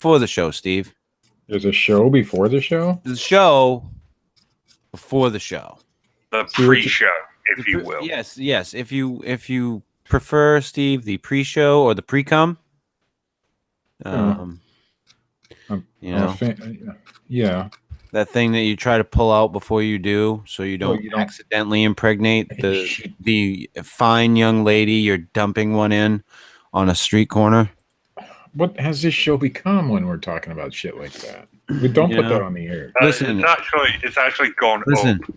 before the show, Steve. There's a show before the show? The show before the show. The pre-show, if you will. Yes. If you prefer, Steve, the pre-show or the pre-cum. Yeah. That thing that you try to pull out before you do, so you don't accidentally impregnate the fine young lady you're dumping one in on a street corner. What has this show become when we're talking about shit like that? We don't put that on the air. Listen, it's actually gone listen, up.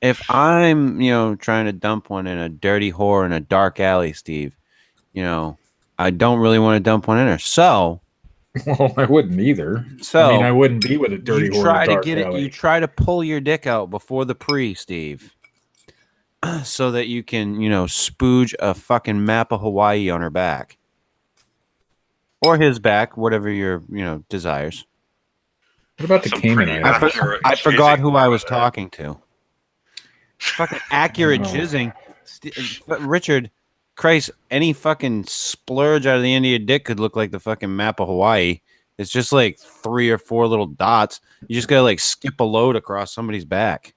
If I'm trying to dump one in a dirty whore in a dark alley, Steve, I don't really want to dump one in her. So, well, I wouldn't either. So, I would be with a dirty whore in a dark alley. You try to pull your dick out before the pre, Steve, so that you can, spooge a fucking map of Hawaii on her back. Or his back, whatever your, desires. What about the Cayman Islands? I forgot who I was talking to. Fucking accurate jizzing. Richard, Christ, any fucking splurge out of the end of your dick could look like the fucking map of Hawaii. It's just like 3 or 4 little dots. You just gotta skip a load across somebody's back.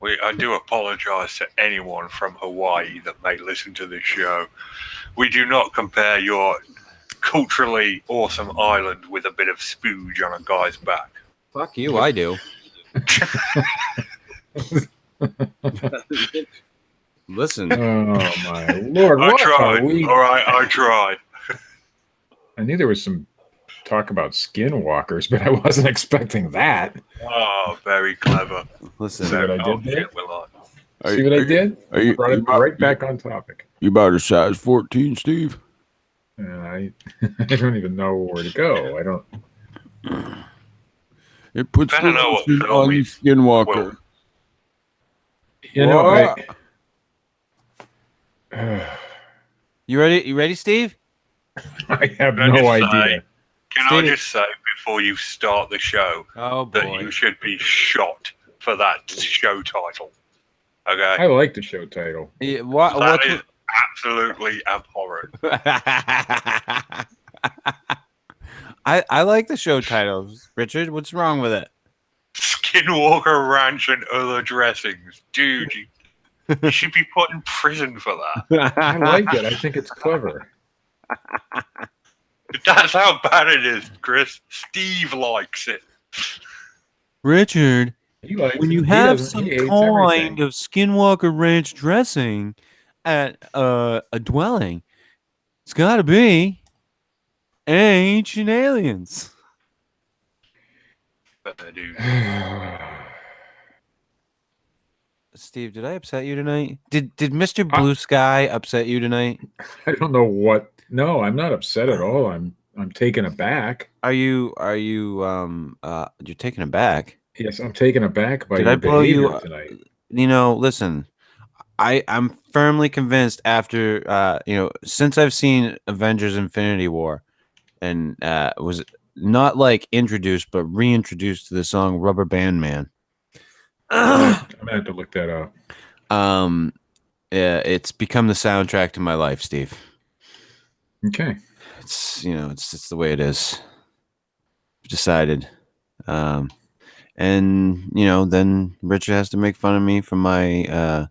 I do apologize to anyone from Hawaii that may listen to this show. We do not compare your culturally awesome island with a bit of spooge on a guy's back. Fuck you, I do. Listen. Oh my lord! I tried. All right, I tried. I knew there was some talk about skinwalkers, but I wasn't expecting that. Oh, very clever. Listen, see what I did there? See what I did? I brought it right back on topic. You about a size 14, Steve? I don't even know where to go. I don't. It puts I don't know what on the Skinwalker. You ready? You ready, Steve? I have no idea. I just say before you start the show that you should be shot for that show title? Okay. I like the show title. Yeah, that is absolutely abhorrent. I like the show titles, Richard. What's wrong with it? Skinwalker Ranch and other dressings. Dude, you should be put in prison for that. I like it. I think it's clever. That's how bad it is, Chris. Steve likes it. Richard, when you have some kind of Skinwalker Ranch dressing at a dwelling, it's got to be ancient aliens. Steve, did I upset you tonight? Did Mr. Blue Sky upset you tonight? I don't know what. No, I'm not upset at all. I'm taken aback. You're taken aback? Yes, I'm taken aback by your behavior tonight. Listen, I'm firmly convinced after since I've seen Avengers Infinity War and was not introduced but reintroduced to the song Rubber Band Man. I'm gonna have to look that up. It's become the soundtrack to my life, Steve. Okay. It's it's the way it is. I've decided. And then Richard has to make fun of me for my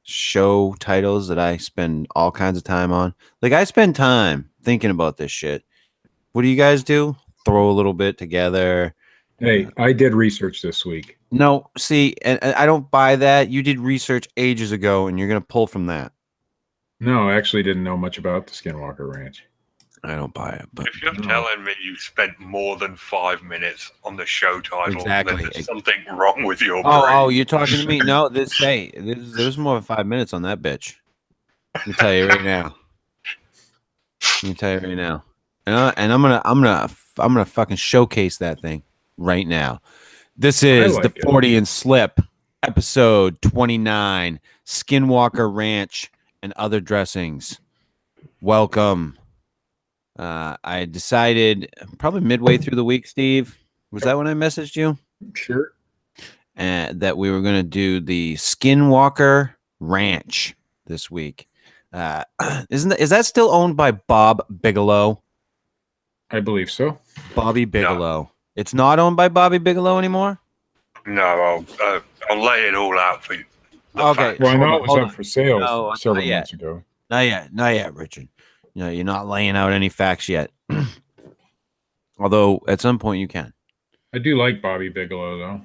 show titles that I spend all kinds of time on. I spend time thinking about this shit. What do you guys do? Throw a little bit together. Hey, I did research this week. No, see, and I don't buy that. You did research ages ago, and you're going to pull from that. No, I actually didn't know much about the Skinwalker Ranch. I don't buy it. But if you're telling me you spent more than 5 minutes on the show title, then there's something wrong with your brain. Oh, you're talking to me? No, there's more than 5 minutes on that bitch. Let me tell you right now. And I'm gonna fucking showcase that thing right now. This is the Fortean Slip, episode 29, Skinwalker Ranch and Other Dressings. Welcome. I decided probably midway through the week, Steve. Was that when I messaged you? Sure. That we were going to do the Skinwalker Ranch this week. Is that still owned by Bob Bigelow? I believe so. Bobby Bigelow. It's not owned by Bobby Bigelow anymore? No, I'll lay it all out for you. Okay. Well, I know it was Hold up on. for sale No, several not yet. months ago. Not yet, Richard. You're not laying out any facts yet. Although at some point you can. I do like Bobby Bigelow, though.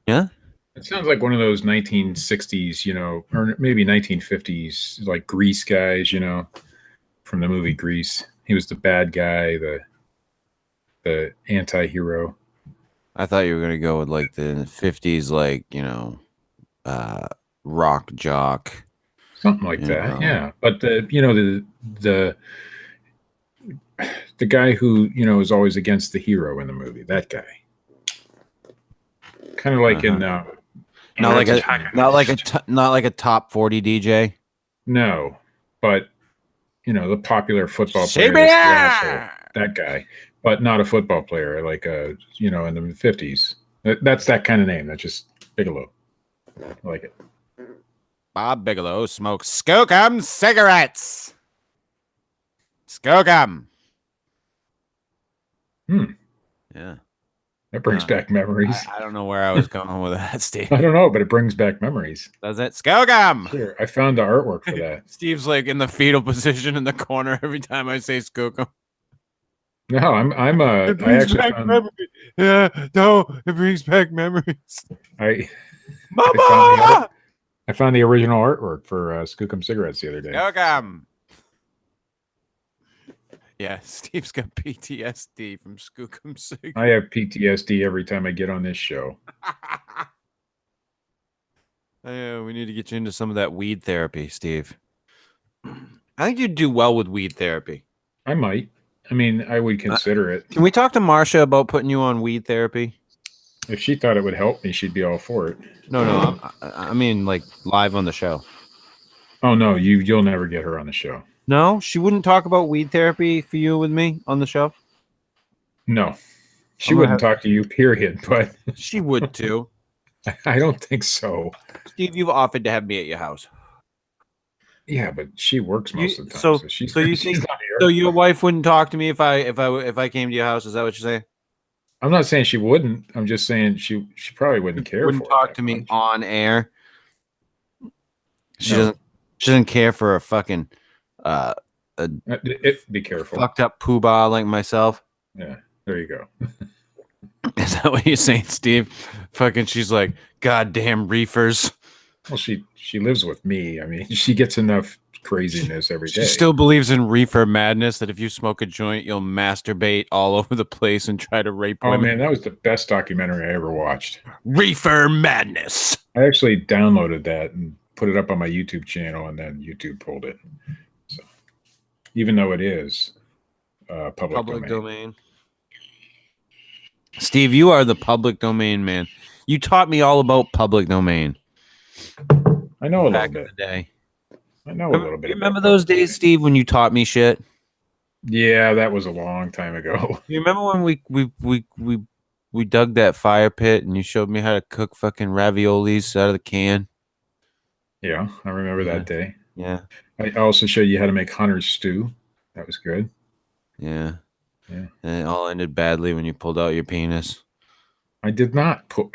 Yeah? It sounds like one of those 1960s, or maybe 1950s, like Grease guys, from the movie Grease. He was the bad guy, the anti-hero. I thought you were gonna go with like the 50s, like rock jock, something like that. Yeah, but the guy who is always against the hero in the movie. That guy, kind of like in not like a top 40 DJ. No, but the popular football player, that guy, but not a football player, like in the 50s. That's that kind of name. That's just Bigelow. I like it. Bob Bigelow smokes Skookum cigarettes. Skookum. Yeah. That brings back memories. I don't know where I was going with that, Steve. I don't know, but it brings back memories. Does it? Skookum. Here, I found the artwork for that. Steve's like in the fetal position in the corner every time I say Skookum. No, I actually found memories. Yeah, no, it brings back memories. Mama! I found the original artwork for Skookum cigarettes the other day. Skookum. Yeah, Steve's got PTSD from Skookum cigarettes. I have PTSD every time I get on this show. We need to get you into some of that weed therapy, Steve. I think you'd do well with weed therapy. I might. I mean, I would consider it. Can we talk to Marsha about putting you on weed therapy? If she thought it would help me, she'd be all for it. No, I mean like live on the show. Oh no, you'll never get her on the show. No, she wouldn't talk about weed therapy for you with me on the show. No, she wouldn't talk to you. Period. But she would too. I don't think so. Steve, you've offered to have me at your house. Yeah, but she works most of the time. So your wife wouldn't talk to me if I came to your house? Is that what you're saying? I'm not saying she wouldn't. I'm just saying she probably wouldn't care. Wouldn't talk to me on air. She doesn't care for a fucking be careful. Fucked up poobah like myself. Yeah, there you go. Is that what you're saying, Steve? Fucking, she's like, goddamn reefers. Well, she lives with me. I mean, she gets enough craziness every day. She still believes in reefer madness, that if you smoke a joint, you'll masturbate all over the place and try to rape women. Oh, man, that was the best documentary I ever watched. Reefer madness. I actually downloaded that and put it up on my YouTube channel, and then YouTube pulled it. So, even though it is public domain. Steve, you are the public domain man. You taught me all about public domain. I know a little bit. Back in the day. I know a little bit. You remember those days, Steve, when you taught me shit? Yeah, that was a long time ago. You remember when we dug that fire pit and you showed me how to cook fucking raviolis out of the can? Yeah, I remember that day. Yeah. I also showed you how to make hunter's stew. That was good. Yeah. Yeah. And it all ended badly when you pulled out your penis. I did not do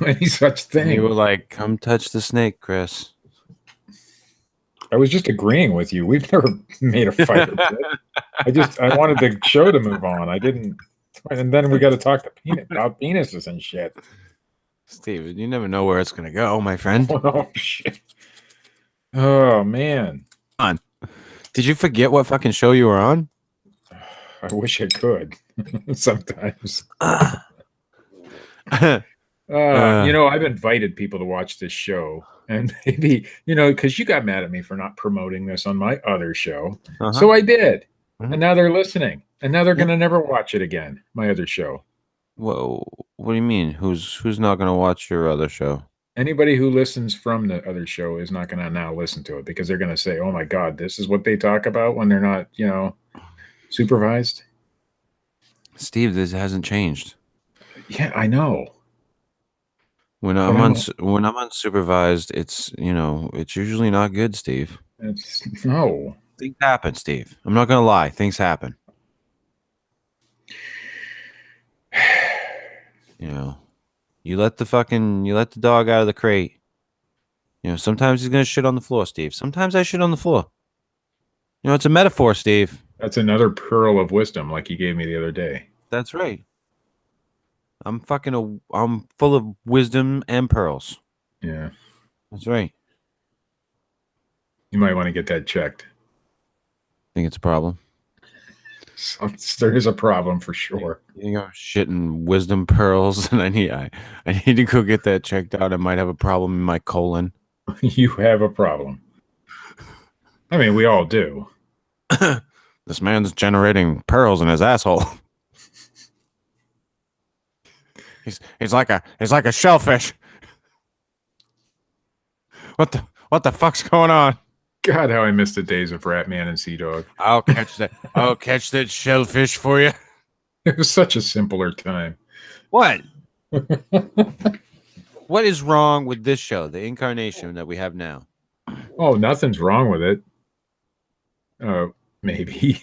any such thing. And you were like, come touch the snake, Chris. I was just agreeing with you. We've never made a fight. I wanted the show to move on. I didn't. And then we got to talk about penises and shit. Steve, you never know where it's going to go, my friend. Oh, shit. Oh, man. On. Did you forget what fucking show you were on? I wish I could. Sometimes. I've invited people to watch this show, and maybe, because you got mad at me for not promoting this on my other show. Uh-huh. So I did. Uh-huh. And now they're listening, and now they're going to never watch it again. My other show. Whoa. What do you mean? Who's not going to watch your other show? Anybody who listens from the other show is not going to now listen to it, because they're going to say, oh my God, this is what they talk about when they're not, supervised. Steve, this hasn't changed. Yeah, I know. When I'm unsupervised, it's usually not good, Steve. No. Things happen, Steve. I'm not gonna lie. Things happen. You know, you let the dog out of the crate. You know, sometimes he's gonna shit on the floor, Steve. Sometimes I shit on the floor. You know, it's a metaphor, Steve. That's another pearl of wisdom, like you gave me the other day. That's right. I'm full of wisdom and pearls. Yeah. That's right. You might want to get that checked. Think it's a problem? There is a problem for sure. You know, shitting wisdom pearls, and I need to go get that checked out. I might have a problem in my colon. You have a problem. I mean, we all do. This man's generating pearls in his asshole. He's like a shellfish. What the fuck's going on? God, how I miss the days of Ratman and Sea Dog. I'll catch that shellfish for you. It was such a simpler time. What? What is wrong with this show, the incarnation that we have now? Oh, nothing's wrong with it. Oh, maybe.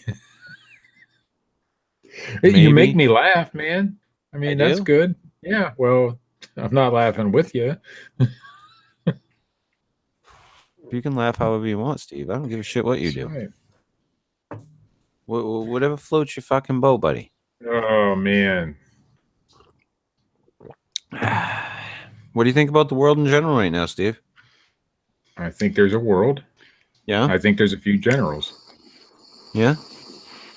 You make me laugh, man. I mean, that's good. Yeah, well, I'm not laughing with you. You can laugh however you want, Steve. I don't give a shit what you do. Right. Whatever floats your fucking boat, buddy. Oh, man. What do you think about the world in general right now, Steve? I think there's a world. Yeah? I think there's a few generals. Yeah?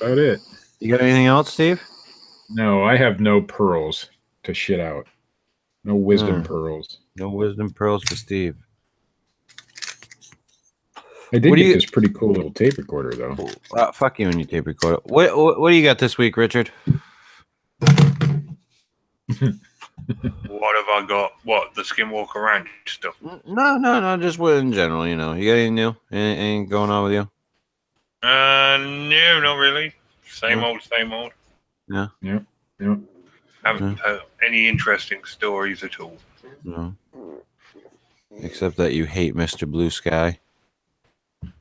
About it. You got anything else, Steve? No, I have no pearls to shit out. No wisdom pearls. No wisdom pearls for Steve. I did get this pretty cool little tape recorder, though. Fuck you and your tape recorder. What do you got this week, Richard? What have I got? What, the Skinwalker Ranch stuff? No, just in general, you know. You got anything new? Anything going on with you? No, not really. Same old. Yeah. Haven't heard any interesting stories at all. No. Except that you hate Mr. Blue Sky.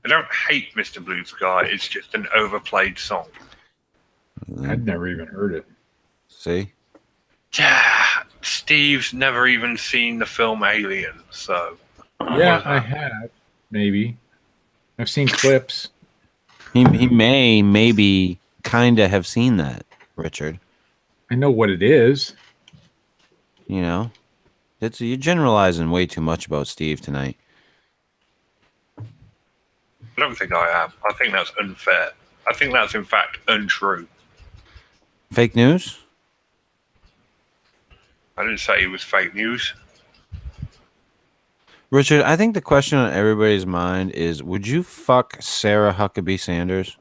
I don't hate Mr. Blue Sky. It's just an overplayed song. I'd never even heard it. See? Steve's never even seen the film Alien, so... Yeah, I have. Maybe. I've seen clips. He maybe kind of have seen that, Richard. I know what it is. You know? You're generalizing way too much about Steve tonight. I don't think I am. I think that's unfair. I think that's, in fact, untrue. Fake news? I didn't say it was fake news. Richard, I think the question on everybody's mind is, would you fuck Sarah Huckabee Sanders?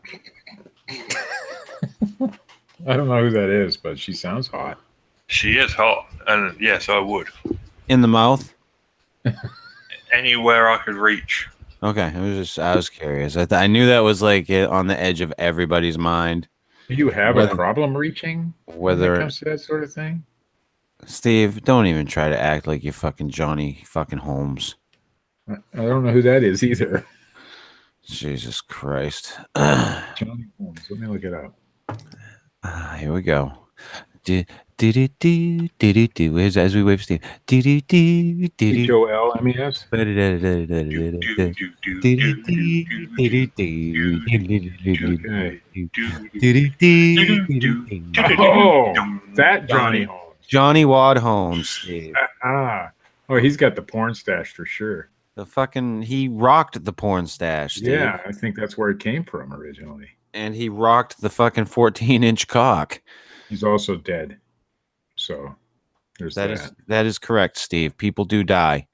I don't know who that is, but she sounds hot. She is hot, and yes, I would. In the mouth? Anywhere I could reach. Okay, I was curious. I knew that was like on the edge of everybody's mind. Do you have a problem reaching when it comes to that sort of thing? Steve, don't even try to act like you're fucking Johnny fucking Holmes. I don't know who that is either. Jesus Christ. Johnny Holmes. Let me look it up. Here we go. As we wave Steve. H-O-L-M-E-S. Oh, that Johnny Holmes. Johnny Wad Holmes, Steve. Oh, he's got the porn stash for sure. He rocked the porn stash, Steve. Yeah, I think that's where it came from originally. And he rocked the fucking 14-inch cock. He's also dead. So there's that. That is correct, Steve. People do die.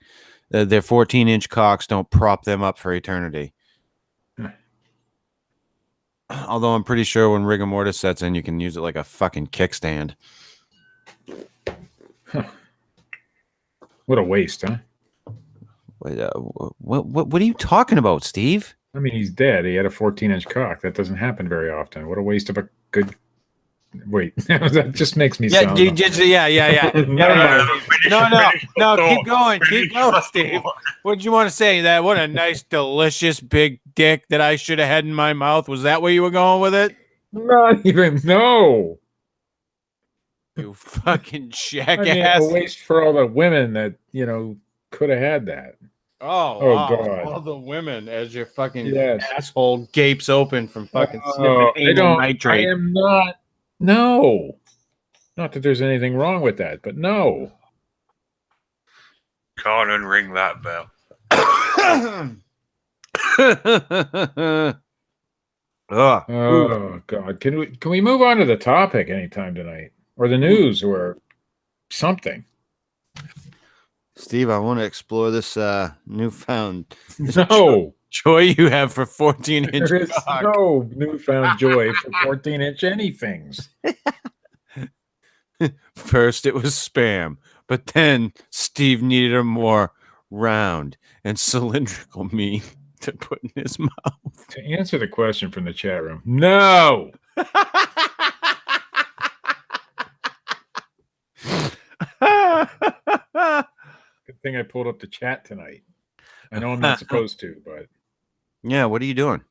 Their 14-inch cocks don't prop them up for eternity. Although I'm pretty sure when rigor mortis sets in, you can use it like a fucking kickstand. What a waste, huh? What are you talking about, Steve? I mean, he's dead. He had a 14-inch cock. That doesn't happen very often. What a waste of a good... Wait, that just makes me sound... Yeah. No, keep going, Steve. What did you want to say? That what a nice, delicious big dick that I should have had in my mouth. Was that where you were going with it? Not even, no. You fucking jackass. I mean, a waste for all the women that, could have had that. Oh, God. All the women as your fucking asshole gapes open from fucking sniffing anal nitrate. I am not. No. Not that there's anything wrong with that, but no. Can't unring that bell. Oh, God. Can we move on to the topic anytime tonight? Or the news or something? Steve, I want to explore this newfound joy you have for 14-inch There is no newfound joy for 14-inch anythings. First it was spam, but then Steve needed a more round and cylindrical meat to put in his mouth. To answer the question from the chat room, no. Good thing I pulled up the chat tonight. I know I'm not supposed to, but yeah, what are you doing?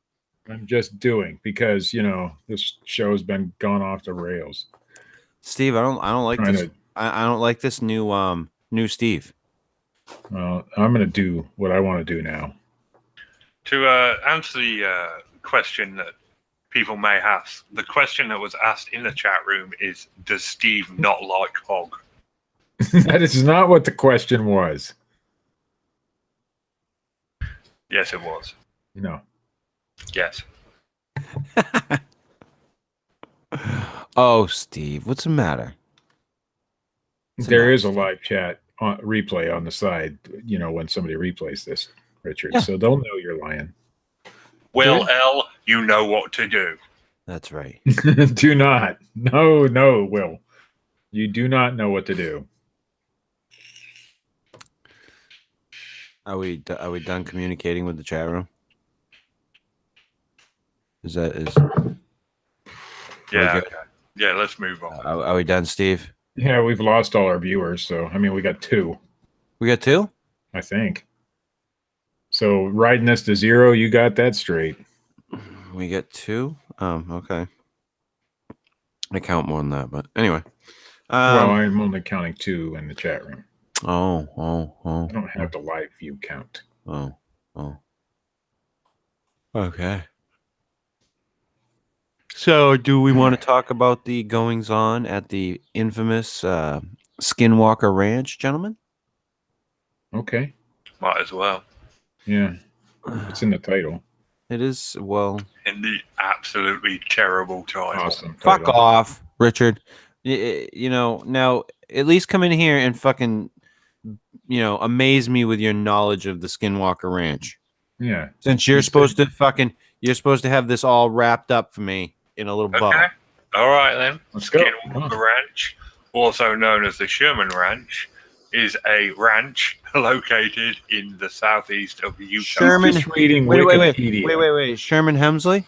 I'm just doing because this show's been gone off the rails. Steve, I don't like this. I don't like this new Steve. Well, I'm going to do what I want to do now. To answer the question that people may ask, the question that was asked in the chat room is, does Steve not like hog? That is not what the question was. Yes, it was. No. Yes. Oh, Steve, what's the matter? There is a live chat replay on the side, when somebody replays this, Richard. Yeah. So they'll know you're lying. Well, L, you know what to do. That's right. Do not. No, Will. You do not know what to do. Are we done communicating with the chat room? Yeah. Okay. Yeah. Let's move on. Are we done, Steve? Yeah, we've lost all our viewers. So we got 2. We got 2? I think. So riding this to 0, you got that straight. We get 2. Okay. I count more than that, but anyway. Well, I'm only counting 2 in the chat room. Oh. I don't have the live view count. Oh. Okay. So, do we want to talk about the goings-on at the infamous Skinwalker Ranch, gentlemen? Okay. Might as well. Yeah. It's in the title. It is, well... In the absolutely terrible title. Awesome title. Fuck off, Richard. Now, at least come in here and fucking, amaze me with your knowledge of the Skinwalker Ranch. Yeah. Since you're supposed to have this all wrapped up for me in a little bow. All right, then. Let's go. Skinwalker Ranch, also known as the Sherman Ranch, is a ranch located in the southeast of Utah. Sherman, reading Wikipedia. Wait. Sherman Hemsley?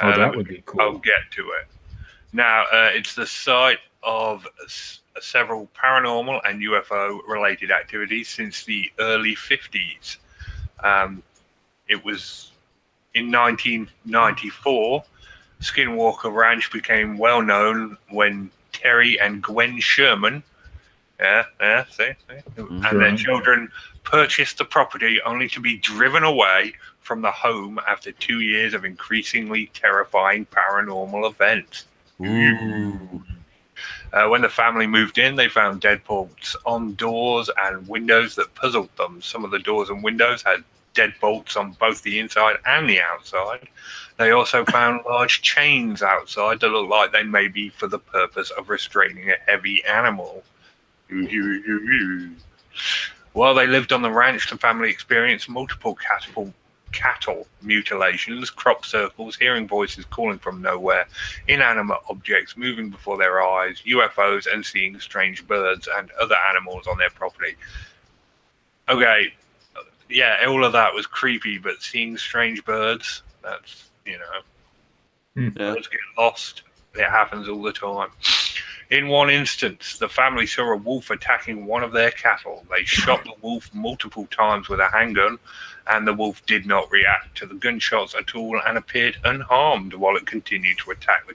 That would be cool. I'll get to it. Now, it's the site of several paranormal and UFO-related activities since the early 50s. It was in 1994, Skinwalker Ranch became well known when Terry and Gwen Sherman, and their children purchased the property only to be driven away from the home after 2 years of increasingly terrifying paranormal events. When the family moved in, they found deadbolts on doors and windows that puzzled them. Some of the doors and windows had deadbolts on both the inside and the outside. They also found large chains outside that looked like they may be for the purpose of restraining a heavy animal. While they lived on the ranch, the family experienced multiple cattle mutilations, crop circles, hearing voices calling from nowhere, inanimate objects moving before their eyes, UFOs, and seeing strange birds and other animals on their property. Okay, yeah, all of that was creepy, but seeing strange birds, that's, birds get lost. It happens all the time. In one instance, the family saw a wolf attacking one of their cattle. They shot the wolf multiple times with a handgun, and the wolf did not react to the gunshots at all and appeared unharmed while it continued to attack the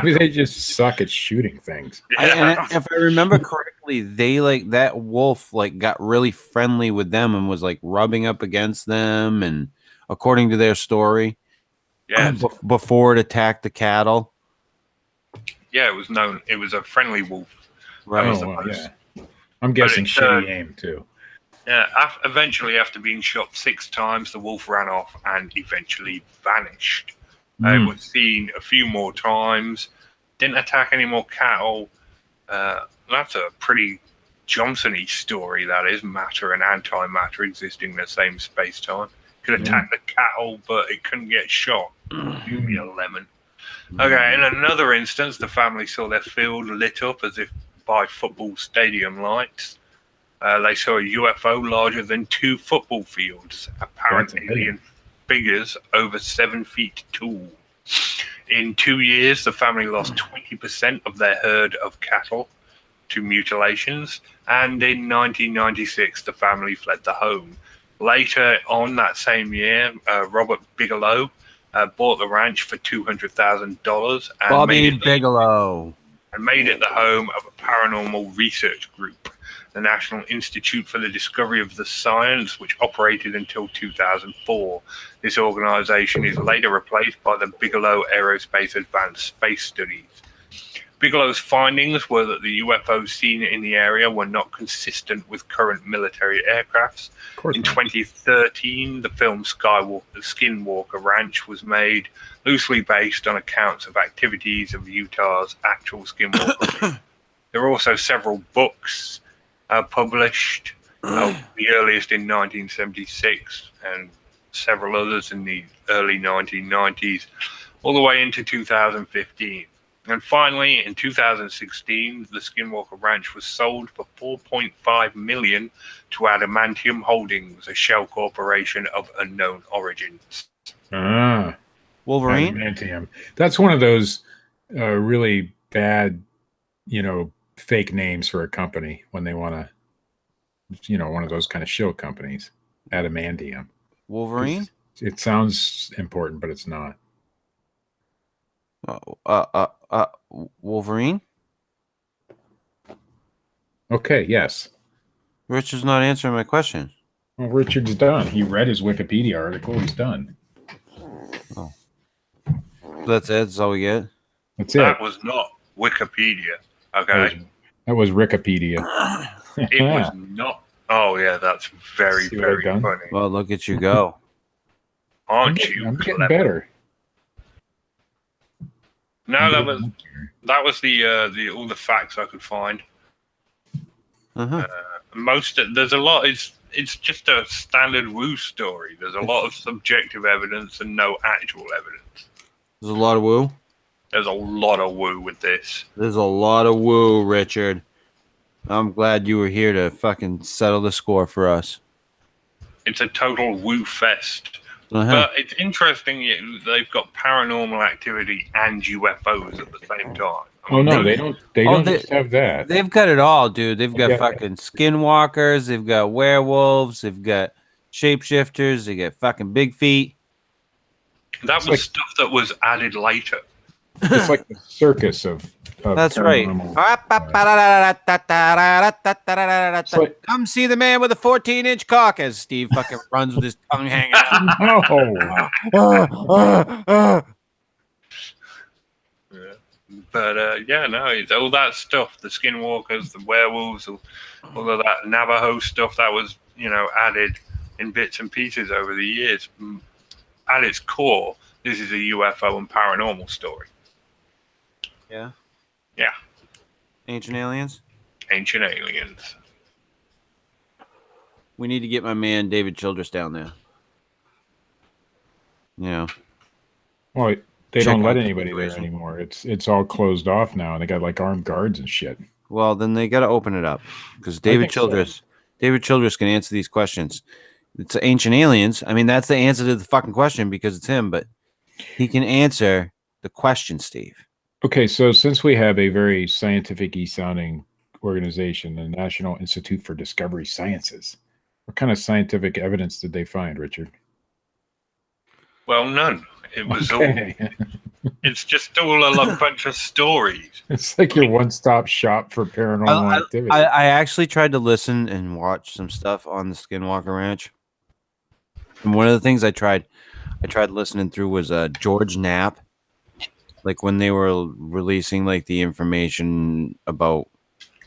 Maybe they just suck at shooting things. And if I remember correctly, they that wolf got really friendly with them and was rubbing up against them, and according to their story, before it attacked the cattle. Yeah, it was known. It was a friendly wolf. Right. Yeah. I'm guessing shitty aim too. Yeah. Eventually, after being shot 6 times, the wolf ran off and eventually vanished. It was seen a few more times. Didn't attack any more cattle. That's a pretty Johnson-y story. That is, matter and antimatter existing in the same space-time. Could attack the cattle, but it couldn't get shot. Give me a lemon. Okay, in another instance, the family saw their field lit up as if by football stadium lights. They saw a UFO larger than 2 football fields, apparent alien figures over 7 feet tall. In 2 years, the family lost 20% of their herd of cattle to mutilations, and in 1996, the family fled the home. Later on that same year, Robert Bigelow bought the ranch for $200,000 and made it the home of a paranormal research group, the National Institute for the Discovery of the Science, which operated until 2004. This organization is later replaced by the Bigelow Aerospace Advanced Space Studies. Bigelow's findings were that the UFOs seen in the area were not consistent with current military aircrafts. In 2013, the film Skinwalker Ranch was made, loosely based on accounts of activities of Utah's actual skinwalkers. There are also several books published, the earliest in 1976 and several others in the early 1990s, all the way into 2015. And finally, in 2016, the Skinwalker Ranch was sold for $4.5 million to Adamantium Holdings, a shell corporation of unknown origins. Wolverine? Adamantium. That's one of those really bad, fake names for a company when they want to, one of those kind of shill companies. Adamantium. Wolverine? It sounds important, but it's not. Wolverine? Okay, yes. Richard's not answering my question. Well, Richard's done. He read his Wikipedia article. He's done. Oh. That's it? That's all we get? That's it. That was not Wikipedia. Okay. That was Rickopedia. It was not. Oh, yeah, that's very, very funny. Well, look at you go. Aren't you? I'm getting better. No, that was the all the facts I could find. There's a lot. It's just a standard woo story. There's a lot of subjective evidence and no actual evidence. There's a lot of woo. There's a lot of woo with this. There's a lot of woo, Richard. I'm glad you were here to fucking settle the score for us. It's a total woo fest. But it's interesting they've got paranormal activity and UFOs at the same time. They don't just have that. They've got it all, dude. They've got fucking skinwalkers, they've got werewolves, they've got shapeshifters, they got fucking big feet. That was stuff that was added later. It's like the circus of that's right. Come see the man with a 14-inch cock as Steve fucking runs with his tongue hanging out. But it's all that stuff, the skinwalkers, the werewolves, all of that Navajo stuff that was, added in bits and pieces over the years. At its core, this is a UFO and paranormal story. Yeah. Yeah. Ancient aliens? Ancient aliens. We need to get my man David Childress down there. Yeah. Well, they don't let anybody there anymore. It's all closed off now, and they got armed guards and shit. Well, then they got to open it up because David Childress can answer these questions. It's ancient aliens. I mean, that's the answer to the fucking question because it's him, but he can answer the question, Steve. Okay, so since we have a very scientific-y sounding organization, the National Institute for Discovery Sciences, what kind of scientific evidence did they find, Richard? Well, none. It was all. It's just all a bunch of stories. It's like your one-stop shop for paranormal activity. I actually tried to listen and watch some stuff on the Skinwalker Ranch. And one of the things I tried listening through was George Knapp. Like when they were releasing like the information about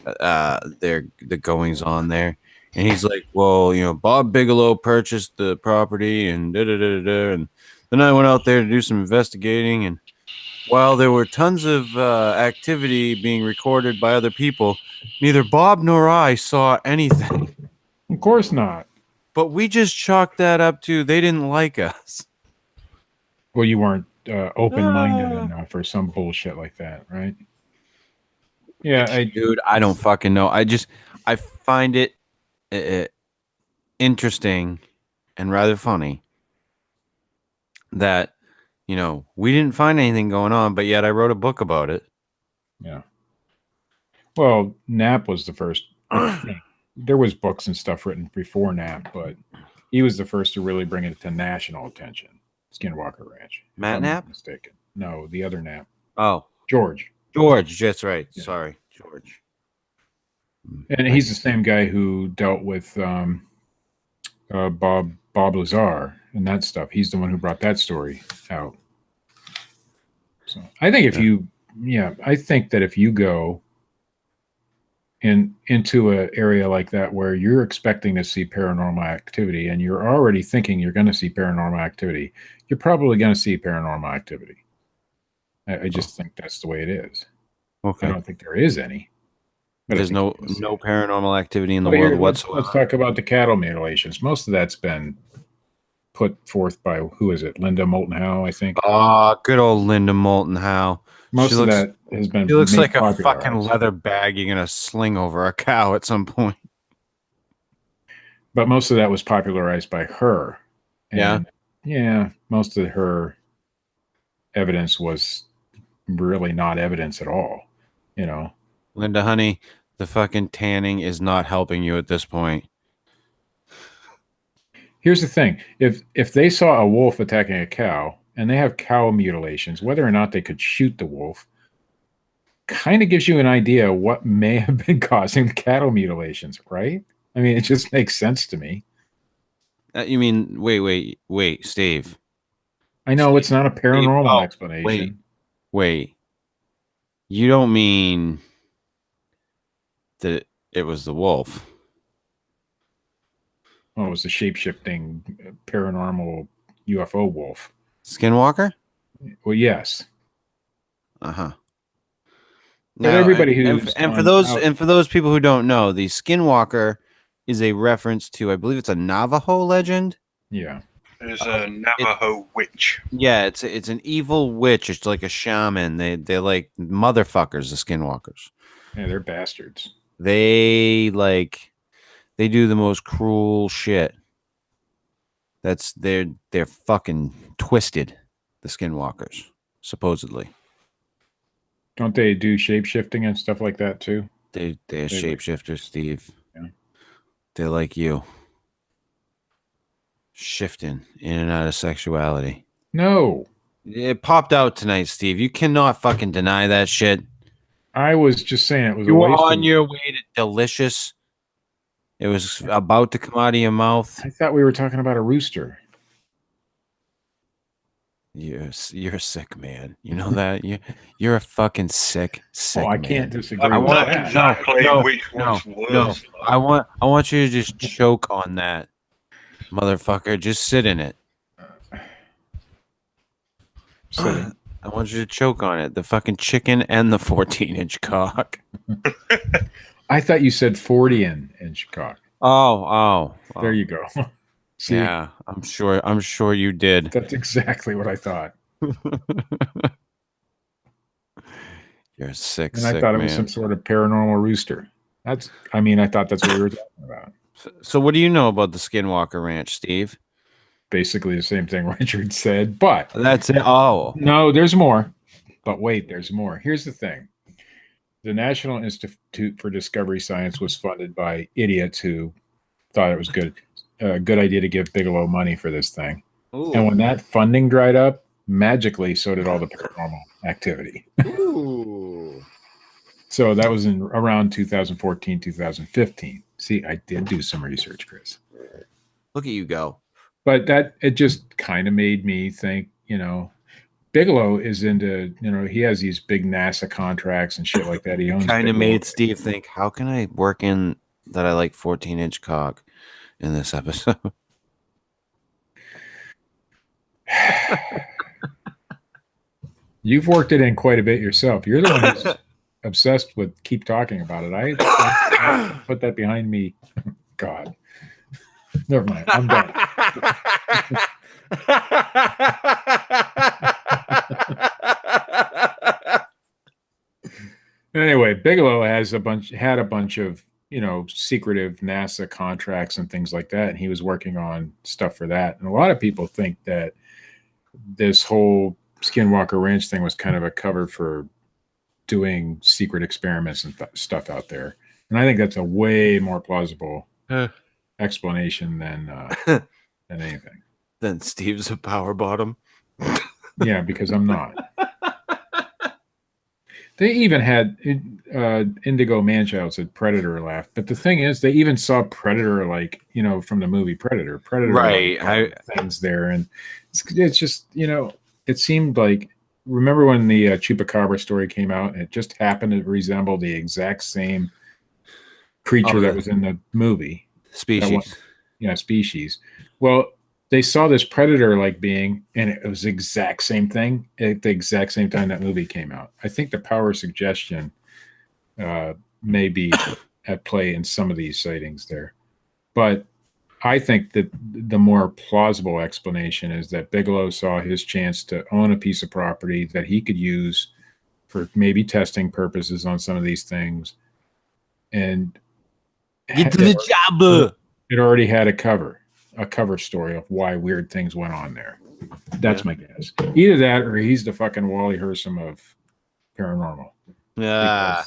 the goings on there. And he's like, well, Bob Bigelow purchased the property and da-da-da-da-da. And then I went out there to do some investigating. And while there were tons of activity being recorded by other people, neither Bob nor I saw anything. Of course not. But we just chalked that up to they didn't like us. Well, you weren't open-minded enough or some bullshit like that, right? Yeah, dude, I don't fucking know. I find it interesting and rather funny that we didn't find anything going on, but yet I wrote a book about it. Yeah. Well, Knapp was the first. There was books and stuff written before Knapp, but he was the first to really bring it to national attention. Skinwalker Ranch. Matt Knapp? Mistaken. No, the other Knapp. Oh, George. That's right. Yeah. Sorry, George. And he's the same guy who dealt with Bob Lazar and that stuff. He's the one who brought that story out. So I think I think that if you go into an area like that where you're expecting to see paranormal activity and you're already thinking you're going to see paranormal activity, you're probably going to see paranormal activity. I just think that's the way it is. Okay. I don't think there is any. There's no paranormal activity in the world whatsoever. Let's talk about the cattle mutilations. Most of that's been put forth by, who is it? Linda Moulton Howe, I think. Good old Linda Moulton Howe. Most of that has been. She looks like a fucking leather bag you're gonna sling over a cow at some point. But most of that was popularized by her. And yeah. Most of her evidence was really not evidence at all. Linda, honey, the fucking tanning is not helping you at this point. Here's the thing. If they saw a wolf attacking a cow and they have cow mutilations, whether or not they could shoot the wolf kind of gives you an idea what may have been causing the cattle mutilations, right? I mean, it just makes sense to me. You mean, wait, Steve. I know it's not a paranormal explanation. Wait. You don't mean that it was the wolf? Oh, it was the shape-shifting paranormal UFO wolf. Skinwalker? Well, yes. Uh-huh. But everybody for those people who don't know, the Skinwalker is a reference to, I believe it's a Navajo legend. Yeah. There's a Navajo witch. Yeah, it's an evil witch. It's like a shaman. They're like motherfuckers, the Skinwalkers. Yeah, they're bastards. They do the most cruel shit. They're fucking twisted, the Skinwalkers, supposedly. Don't they do shape-shifting and stuff like that too? They're shapeshifters, Steve. Yeah. They're like you. Shifting in and out of sexuality. No. It popped out tonight, Steve. You cannot fucking deny that shit. I was just saying it was you were on your way to delicious. It was about to come out of your mouth. I thought we were talking about a rooster. You're a sick man. You know that? You're a fucking sick man. I can't disagree. I with that. I want you to just choke on that, motherfucker. Just sit in it. I want you to choke on it. The fucking chicken and the 14-inch cock. I thought you said 40-inch cock. Oh. There you go. See? Yeah, I'm sure you did. That's exactly what I thought. You're a sick, and I thought it was some sort of paranormal rooster. I thought that's what we were talking about. So what do you know about the Skinwalker Ranch, Steve? Basically the same thing Richard said, but that's it. Oh. No, there's more. But wait, there's more. Here's the thing. The National Institute for Discovery Science was funded by idiots who thought it was a good idea to give Bigelow money for this thing. Ooh. And when that funding dried up, magically, so did all the paranormal activity. Ooh. So that was in around 2014, 2015. See, I did do some research, Chris. Look at you go. But it just kind of made me think, Bigelow is into, he has these big NASA contracts and shit like that. He owns. Kind of made Steve think, how can I work in that I like 14-inch cock in this episode? You've worked it in quite a bit yourself. You're the one who's obsessed with keep talking about it. I put that behind me. God. Never mind. I'm done. Anyway, Bigelow had a bunch of, secretive NASA contracts and things like that. And he was working on stuff for that. And a lot of people think that this whole Skinwalker Ranch thing was kind of a cover for doing secret experiments and stuff out there. And I think that's a way more plausible explanation than anything. Then Steve's a power bottom. Yeah, because I'm not. They even had Indigo Manchild said Predator laughed, but the thing is, they even saw Predator, like, from the movie Predator. Right. Things there, and it's just, it seemed like, remember when the Chupacabra story came out, and it just happened to resemble the exact same creature that was in the movie. Species. Species. Well, they saw this predator-like being, and it was the exact same thing at the exact same time that movie came out. I think the power of suggestion may be at play in some of these sightings there. But I think that the more plausible explanation is that Bigelow saw his chance to own a piece of property that he could use for maybe testing purposes on some of these things. And get to the job. It already had a cover story of why weird things went on there. That's my guess. Either that or he's the fucking Wally Hersom of paranormal. Yeah.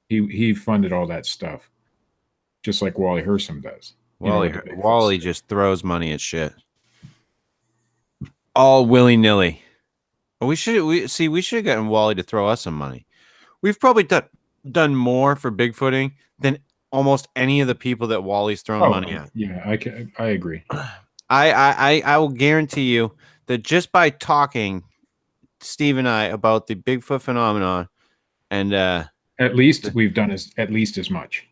He funded all that stuff. Just like Wally Hersom does. Wally just throws money at shit. All willy-nilly. We should have gotten Wally to throw us some money. We've probably done more for Bigfooting than almost any of the people that Wally's thrown money at. Yeah, I agree. I will guarantee you that just by talking, Steve and I, about the Bigfoot phenomenon, and at least we've done at least as much.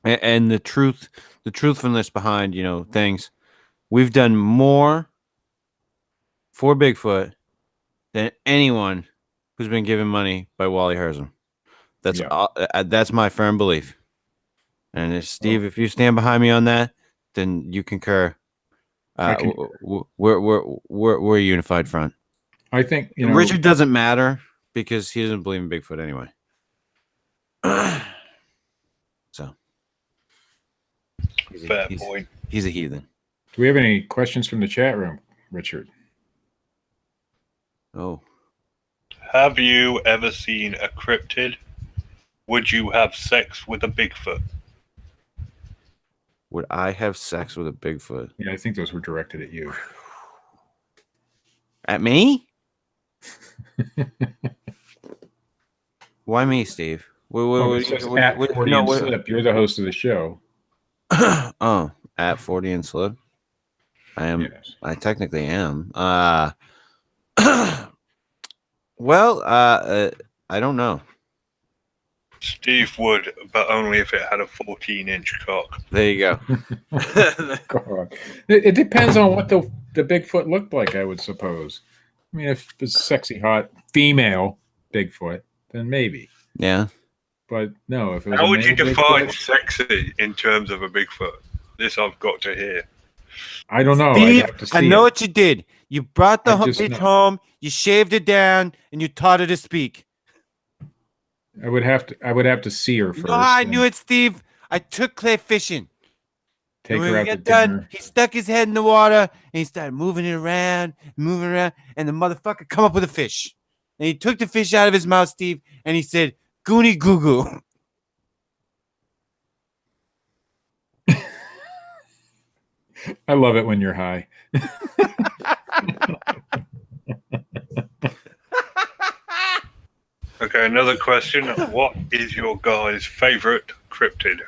And the truthfulness behind, things. We've done more for Bigfoot than anyone who's been given money by Wally Hersom. That's my firm belief. And if, Steve, if you stand behind me on that, then you concur. We're a unified front. I think Richard doesn't matter because he doesn't believe in Bigfoot anyway. So fair point. He's a heathen. Do we have any questions from the chat room, Richard? Oh. Have you ever seen a cryptid? Would you have sex with a Bigfoot? Would I have sex with a Bigfoot? Yeah, I think those were directed at you. At me? Why me, Steve? At Fortean Slip. You're the host of the show. Oh, at Fortean Slip? I am. Yes. I technically am. Well, I don't know. Steve would, but only if it had a 14-inch cock. There you go. God. It depends on what the Bigfoot looked like, I would suppose. I mean, if it's sexy, hot female Bigfoot, then maybe. Yeah. But no, if it was how would you define Bigfoot, sexy in terms of a Bigfoot? This I've got to hear. I don't know. Steve, I know what you did. You brought the bitch home, you shaved it down, and you taught her to speak. I would have to see her first. No, I knew it, Steve. I took Claire fishing. Take her out to dinner. He stuck his head in the water and he started moving around, and the motherfucker come up with a fish. And he took the fish out of his mouth, Steve, and he said, "Goonie goo goo." I love it when you're high. Okay, another question. What is your guy's favorite cryptid?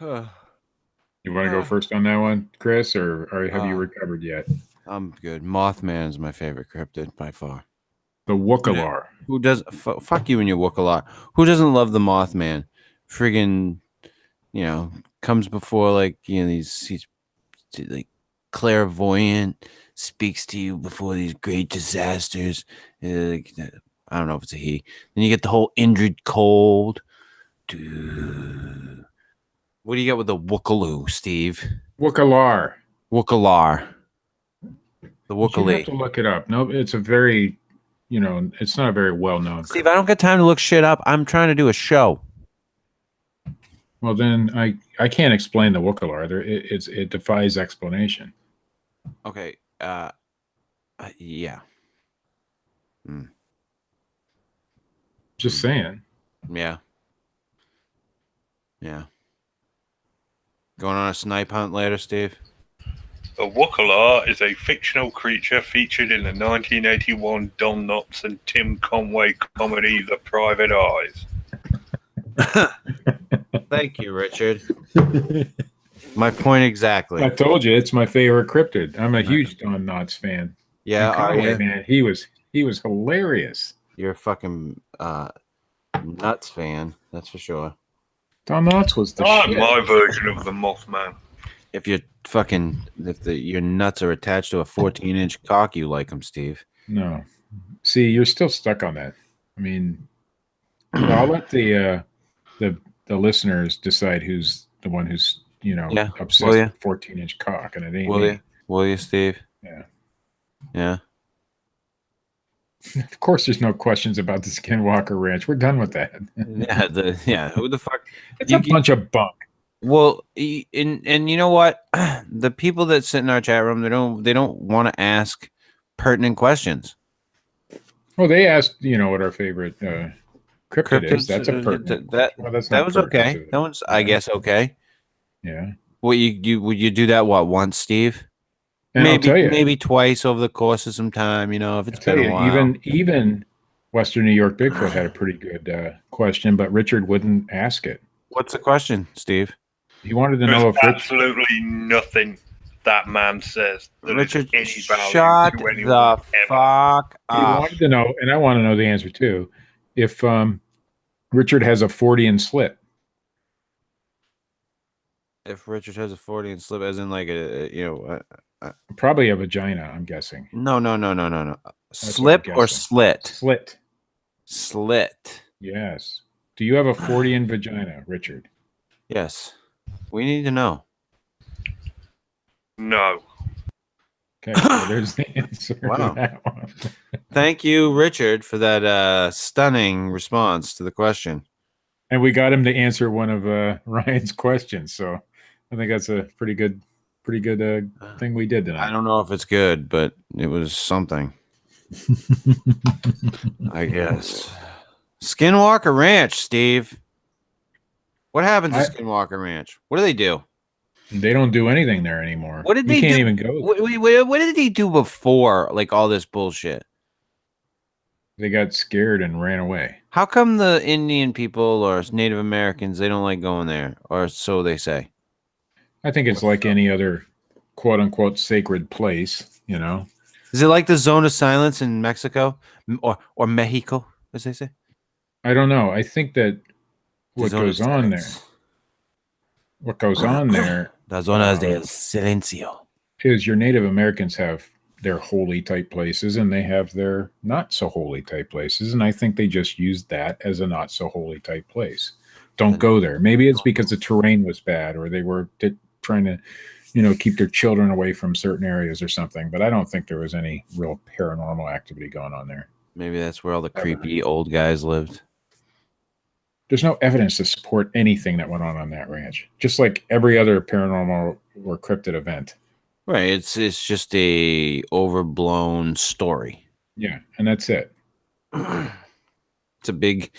You want to go first on that one, Chris, or have you recovered yet? I'm good. Mothman is my favorite cryptid by far. The Wookalar. Who does? Fuck you and your Wookalar. Who doesn't love the Mothman? Friggin', comes before like he's like clairvoyant, speaks to you before these great disasters. I don't know if it's a he. Then you get the whole Indrid Cold. Dude. What do you get with the Wookaloo, Steve? Wookalar. The Wookalee. You have to look it up. No, it's a very, it's not a very well-known. Steve, I don't get time to look shit up. I'm trying to do a show. Well, then I can't explain the Wookalar. It defies explanation. Okay. Yeah. Just saying. Yeah. Yeah. Going on a snipe hunt later, Steve? A Wookalar is a fictional creature featured in the 1981 Don Knotts and Tim Conway comedy The Private Eyes. Thank you, Richard. My point exactly. I told you it's my favorite cryptid. I'm a huge Don Knotts fan. Yeah, Conway, man, he was hilarious. You're a fucking nuts fan, that's for sure. Don Knotts was the shit. My version of the Mothman. If your nuts are attached to a 14-inch cock, you like them, Steve. No, see, you're still stuck on that. I mean, I'll let the listeners decide who's the one who's obsessed with 14-inch cock, and it ain't me. Will you, Steve? Yeah. Of course, there's no questions about the Skinwalker Ranch. We're done with that. Who the fuck? It's a bunch of bunk. Well, and you know what? The people that sit in our chat room, they don't want to ask pertinent questions. Well, they asked, what our favorite cryptid is. That's a pertinent. That was okay. That one's, I guess, okay. Yeah. Would you do that once, Steve? And maybe twice over the course of some time, if it's been a while. Even Western New York Bigfoot had a pretty good question, but Richard wouldn't ask it. What's the question, Steve? He wanted to know if absolutely nothing that man says that Richard, any value shut to anyone the fuck up. He wanted to know, and I want to know the answer too, if Richard has a Fortean Slip. If Richard has a Fortean Slip, as in like probably a vagina, I'm guessing. No. Slip or slit? Slit. Yes. Do you have a Fortean vagina, Richard? Yes. We need to know. No. Okay, so there's the answer. Wow. To that one. Thank you, Richard, for that stunning response to the question. And we got him to answer one of Ryan's questions, so I think that's a pretty good thing we did tonight. I don't know if it's good, but it was something. I guess. Skinwalker Ranch, Steve. What happened to Skinwalker Ranch? What do they do? They don't do anything there anymore. What did they can't do? Even go. What did he do before, like all this bullshit? They got scared and ran away. How come the Indian people or Native Americans, they don't like going there, or so they say? I think it's like any other quote unquote sacred place, Is it like the zone of silence in Mexico or Mexico, as they say? I don't know. I think that what goes on there, La zona del silencio, is your Native Americans have their holy type places and they have their not so holy type places. And I think they just used that as a not so holy type place. Don't go there. Maybe it's because the terrain was bad or they were trying to, keep their children away from certain areas or something. But I don't think there was any real paranormal activity going on there. Maybe that's where all the creepy old guys lived. There's no evidence to support anything that went on that ranch. Just like every other paranormal or cryptid event. Right. It's just a overblown story. Yeah, and that's it. It's a big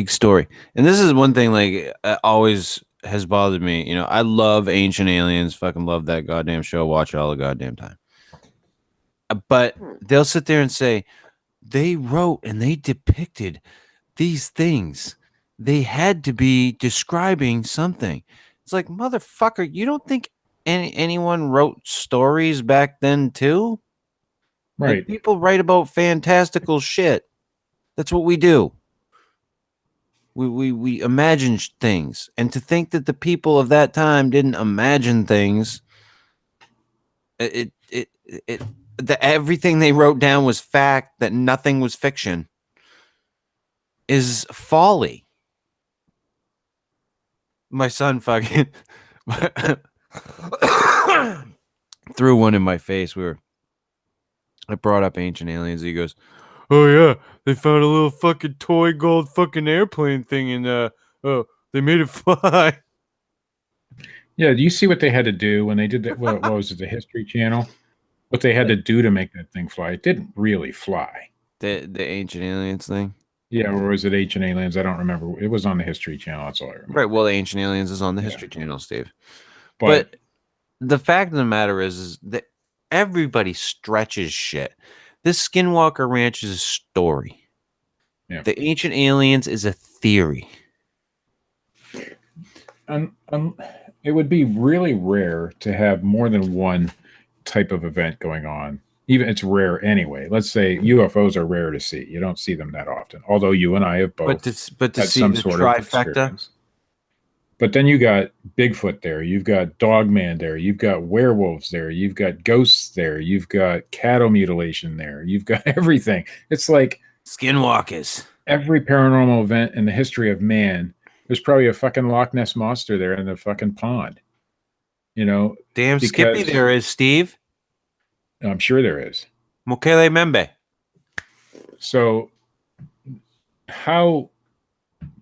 story. And this is one thing like always has bothered me. I love Ancient Aliens. Fucking love that goddamn show. Watch it all the goddamn time. But they'll sit there and say, they wrote and they depicted these things. They had to be describing something. It's like, motherfucker, you don't think anyone wrote stories back then too? Right. Like, people write about fantastical shit. That's what we do. We imagine things, and to think that the people of that time didn't imagine things, everything they wrote down was fact, that nothing was fiction, is folly. My son fucking threw one in my face. I brought up Ancient Aliens. He goes, "Oh yeah, they found a little fucking toy gold fucking airplane thing, and they made it fly." Yeah, do you see what they had to do when they did that? What was it, the History Channel? What they had to do to make that thing fly? It didn't really fly. The Ancient Aliens thing? Yeah, or was it Ancient Aliens? I don't remember. It was on the History Channel. That's all I remember. Right. Well, the Ancient Aliens is on the History Channel, Steve. But the fact of the matter is that everybody stretches shit. This Skinwalker Ranch is a story. Yeah. The Ancient Aliens is a theory. It would be really rare to have more than one type of event going on. Even it's rare anyway. Let's say UFOs are rare to see. You don't see them that often. Although you and I have both. But to see the trifecta. But then you got Bigfoot there. You've got Dogman there. You've got werewolves there. You've got ghosts there. You've got cattle mutilation there. You've got everything. It's like Skinwalkers. Every paranormal event in the history of man, there's probably a fucking Loch Ness monster there in the fucking pond. You know, damn Skippy there is, Steve. I'm sure there is. Mokele Membe. So how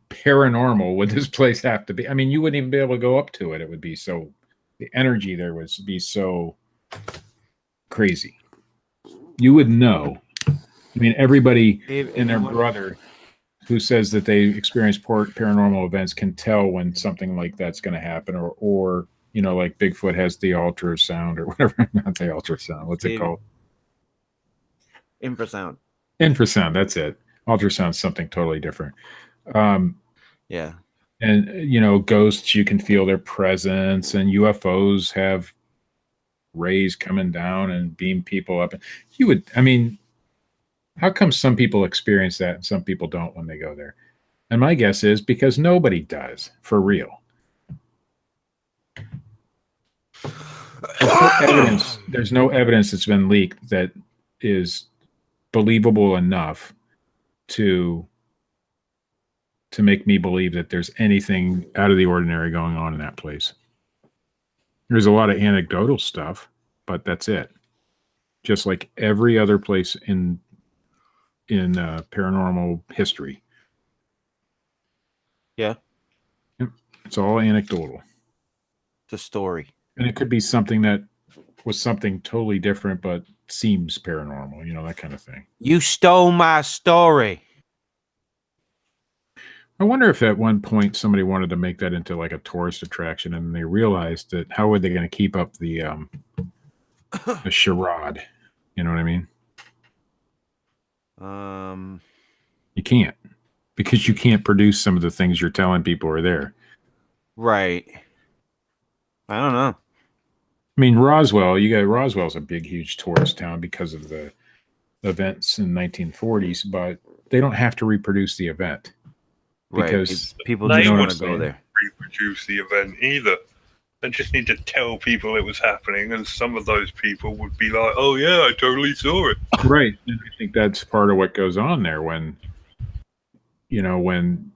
paranormal would this place have to be? I mean, you wouldn't even be able to go up to it. It would be so, the energy there would be so crazy. You would know. I mean, everybody and their brother who says that they experience paranormal events can tell when something like that's going to happen, or you know, like Bigfoot has the ultrasound or whatever. Not the ultrasound. What's it called? Infrasound. Infrasound. That's it. Ultrasound's something totally different. Yeah. And, you know, ghosts, you can feel their presence, and UFOs have rays coming down and beam people up. You would, I mean, how come some people experience that and some people don't when they go there? And my guess is because nobody does, for real. There's no evidence that's been leaked that is believable enough to make me believe that there's anything out of the ordinary going on in that place. There's a lot of anecdotal stuff, but that's it. Just like every other place in paranormal history. Yeah. It's all anecdotal. It's a story. And it could be something that was something totally different, but seems paranormal, you know, that kind of thing. You stole my story. I wonder if at one point somebody wanted to make that into like a tourist attraction, and they realized that how were they going to keep up the charade? You know what I mean? You can't, because you can't produce some of the things you're telling people are there. Right. I don't know. I mean, Roswell's a big, huge tourist town because of the events in the 1940s, but they don't have to reproduce the event. Because people don't want to go there. Reproduce the event either. They just need to tell people it was happening, and some of those people would be like, "Oh yeah, I totally saw it." Right. And I think that's part of what goes on there when, you know, when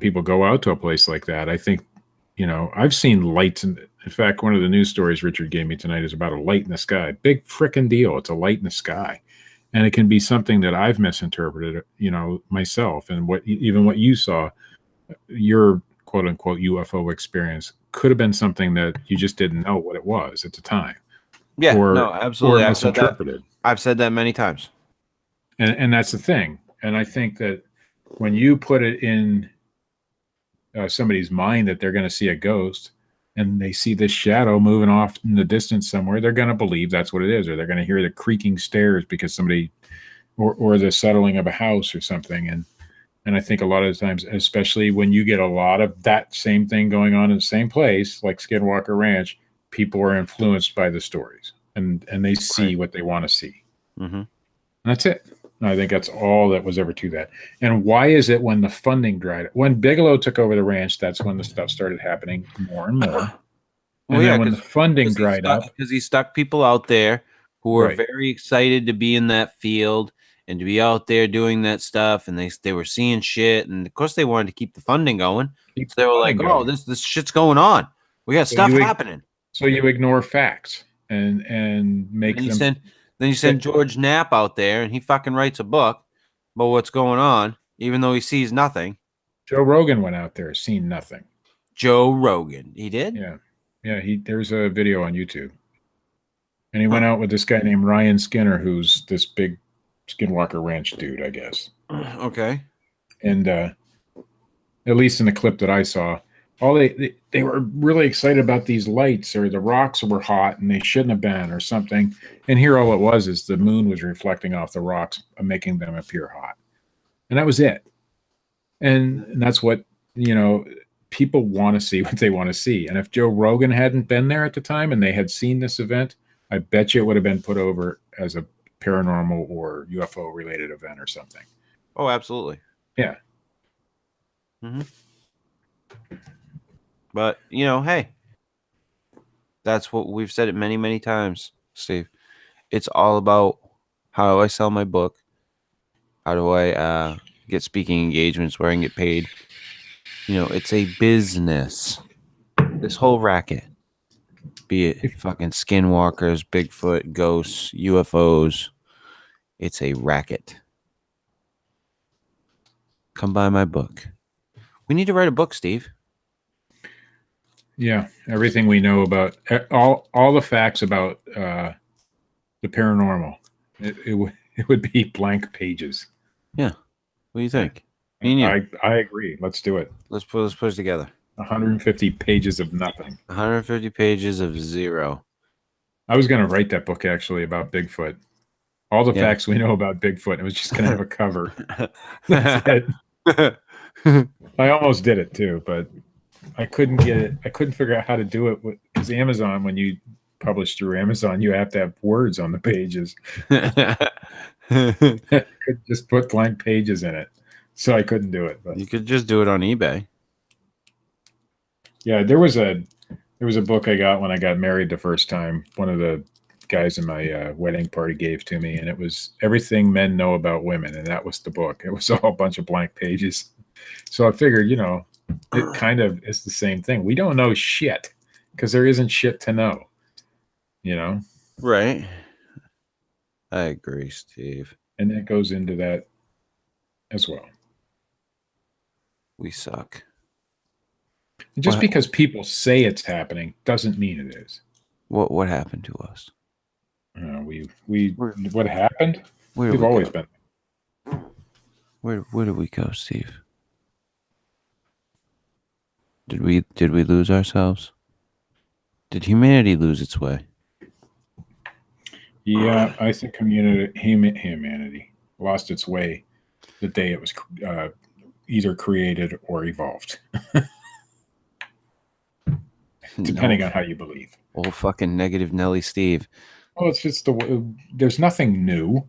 people go out to a place like that. I think, you know, I've seen lights. In fact, one of the news stories Richard gave me tonight is about a light in the sky. Big frickin' deal. It's a light in the sky. And it can be something that I've misinterpreted, you know, myself. And what you saw, your quote unquote UFO experience, could have been something that you just didn't know what it was at the time. Yeah, no, absolutely. Or misinterpreted. I've said that many times. And that's the thing. And I think that when you put it in somebody's mind that they're going to see a ghost, and they see this shadow moving off in the distance somewhere, they're going to believe that's what it is, or they're going to hear the creaking stairs because somebody or the settling of a house or something. And I think a lot of the times, especially when you get a lot of that same thing going on in the same place, like Skinwalker Ranch, people are influenced by the stories and they see what they want to see. Mm-hmm. And that's it. And I think that's all that was ever to that. And why is it when the funding dried up? When Bigelow took over the ranch, that's when the stuff started happening more and more. And then when the funding dried up. Because he stuck people out there who were very excited to be in that field and to be out there doing that stuff, and they were seeing shit, and of course they wanted to keep the funding going. So they were like, "Oh, this shit's going on. We got stuff happening." So you ignore facts and make them. Then you send George Knapp out there, and he fucking writes a book about what's going on, even though he sees nothing. Joe Rogan went out there, seen nothing. Joe Rogan, he did? Yeah. There's a video on YouTube, and he went out with this guy named Ryan Skinner, who's this big Skinwalker Ranch dude, I guess. Okay. And at least in the clip that I saw, they were really excited about these lights, or the rocks were hot and they shouldn't have been, or something. And here all it was is the moon was reflecting off the rocks, making them appear hot. And that was it. And that's what, people want to see what they want to see. And if Joe Rogan hadn't been there at the time and they had seen this event, I bet you it would have been put over as a paranormal or UFO related event or something. Oh, absolutely. Yeah. Mm-hmm. But, hey, that's what we've said it many, many times, Steve. It's all about how do I sell my book? How do I get speaking engagements where I can get paid? It's a business. This whole racket, be it fucking skinwalkers, Bigfoot, ghosts, UFOs, it's a racket. Come buy my book. We need to write a book, Steve. Yeah, everything we know about all the facts about the paranormal, it would be blank pages. Yeah, what do you think? I agree. Let's do it. Let's put it together. 150 pages of nothing. 150 pages of zero. I was going to write that book actually about Bigfoot. All the facts we know about Bigfoot. It was just going to have a cover. That's it. I almost did it too, but I couldn't get it. I couldn't figure out how to do it because Amazon, when you publish through Amazon, you have to have words on the pages. I could just put blank pages in it, so I couldn't do it. But you could just do it on eBay. Yeah, there was a book I got when I got married the first time. One of the guys in my wedding party gave to me, and it was Everything Men Know About Women, and that was the book. It was all a bunch of blank pages. So I figured, it kind of is the same thing. We don't know shit because there isn't shit to know, Right. I agree, Steve. And that goes into that as well. We suck. And just because people say it's happening doesn't mean it is. What happened to us? What happened? We've always been. Where did we go, Steve? Did we lose ourselves? Did humanity lose its way? Yeah, I think humanity lost its way the day it was either created or evolved. Depending on how you believe. Old fucking negative Nelly Steve. Well, it's just there's nothing new.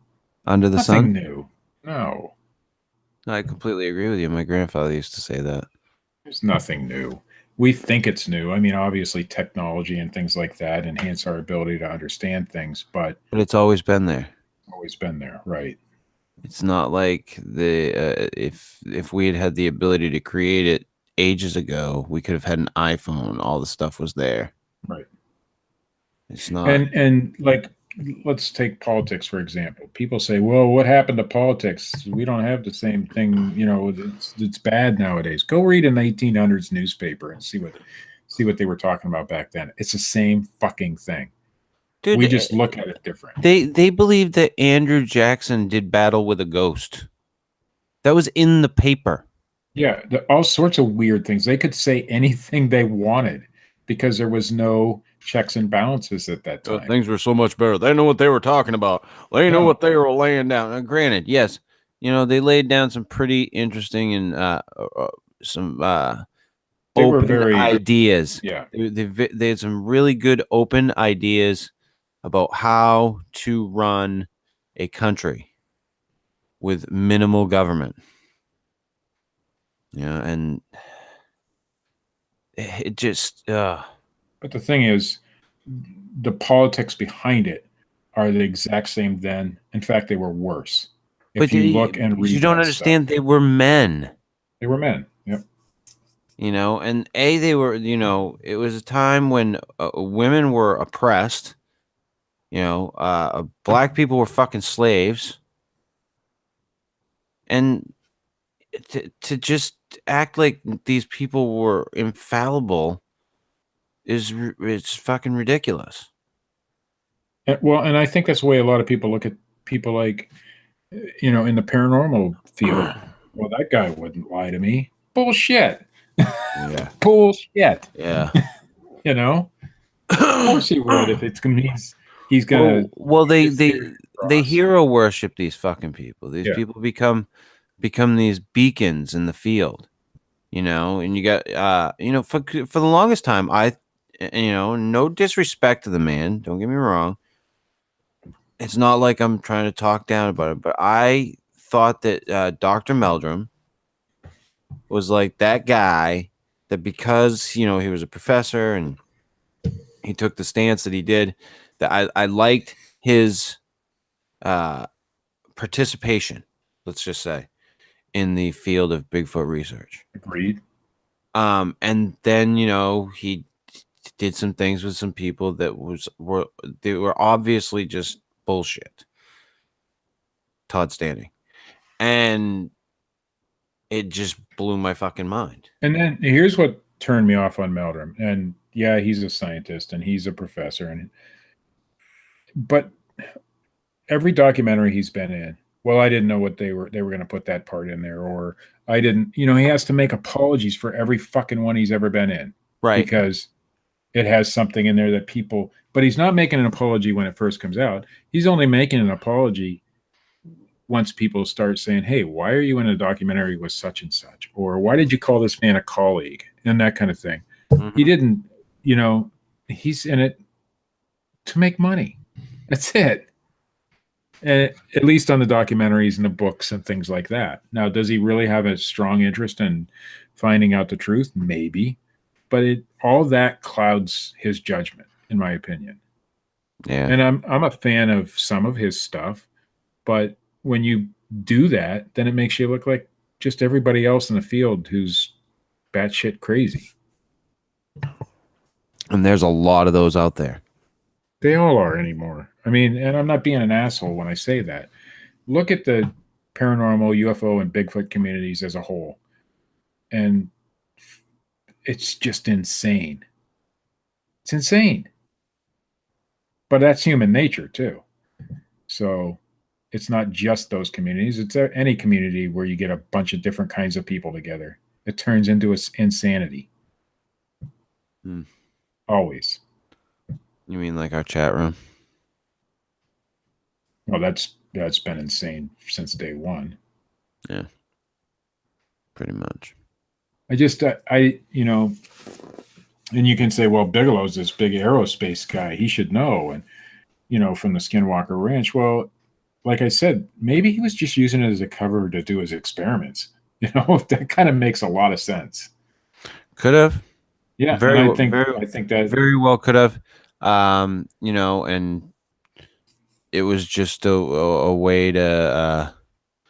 Under the sun? Nothing new. No. I completely agree with you. My grandfather used to say that. There's nothing new. We think it's new. I mean, obviously technology and things like that enhance our ability to understand things, but it's always been there. Always been there, right? It's not like if we had the ability to create it ages ago, we could have had an iPhone. All the stuff was there. Right. It's not. And like, let's take politics, for example. People say, well, what happened to politics? We don't have the same thing. It's bad nowadays. Go read an 1800s newspaper and see what they were talking about back then. It's the same fucking thing. Dude, we just look at it different. They believe that Andrew Jackson did battle with a ghost. That was in the paper. Yeah, all sorts of weird things. They could say anything they wanted because there was no checks and balances at that time. Things were so much better. They know what they were talking about. They know what they were laying down. Now, granted, yes, they laid down some pretty interesting and some open ideas. Yeah, they had some really good open ideas about how to run a country with minimal government. Yeah, and it just. But the thing is, the politics behind it are the exact same then. In fact, they were worse. If you look and read, you don't understand. They were men. They were men. Yep. And they were. It was a time when women were oppressed. Black people were fucking slaves, and to just act like these people were infallible it's fucking ridiculous. And I think that's the way a lot of people look at people like, in the paranormal field. Well, that guy wouldn't lie to me. Bullshit. Yeah. Bullshit. Yeah. Of course he would if it's he's gonna. Well, they hero worship these fucking people. These people become these beacons in the field. And you got for the longest time no disrespect to the man, don't get me wrong. It's not like I'm trying to talk down about it, but I thought that Dr. Meldrum was like that guy that because he was a professor and he took the stance that he did, that I liked his participation, let's just say, in the field of Bigfoot research. Agreed. And then he did some things with some people that were obviously just bullshit. Todd Standing, and it just blew my fucking mind. And then here's what turned me off on Meldrum. And yeah, he's a scientist and he's a professor, but every documentary he's been in, well, I didn't know what they were going to put that part in there, or I didn't, he has to make apologies for every fucking one he's ever been in. Right. Because it has something in there that people, but he's not making an apology when it first comes out. He's only making an apology once people start saying, hey, why are you in a documentary with such and such? Or why did you call this man a colleague? And that kind of thing. Mm-hmm. He didn't, he's in it to make money. That's it. And at least on the documentaries and the books and things like that. Now, does he really have a strong interest in finding out the truth? Maybe. But all that clouds his judgment, in my opinion. Yeah. And I'm a fan of some of his stuff, but when you do that, then it makes you look like just everybody else in the field who's batshit crazy. And there's a lot of those out there. They all are anymore. I mean, and I'm not being an asshole when I say that. Look at the paranormal, UFO, and Bigfoot communities as a whole. And it's just insane. It's insane. But that's human nature, too. So it's not just those communities. It's any community where you get a bunch of different kinds of people together. It turns into insanity. Always. You mean like our chat room? Well, that's been insane since day one. Yeah. Pretty much. And you can say, well, Bigelow's this big aerospace guy. He should know. And, from the Skinwalker Ranch. Well, like I said, maybe he was just using it as a cover to do his experiments. That kind of makes a lot of sense. Could have. Yeah. I think that very well could have. And it was just a way to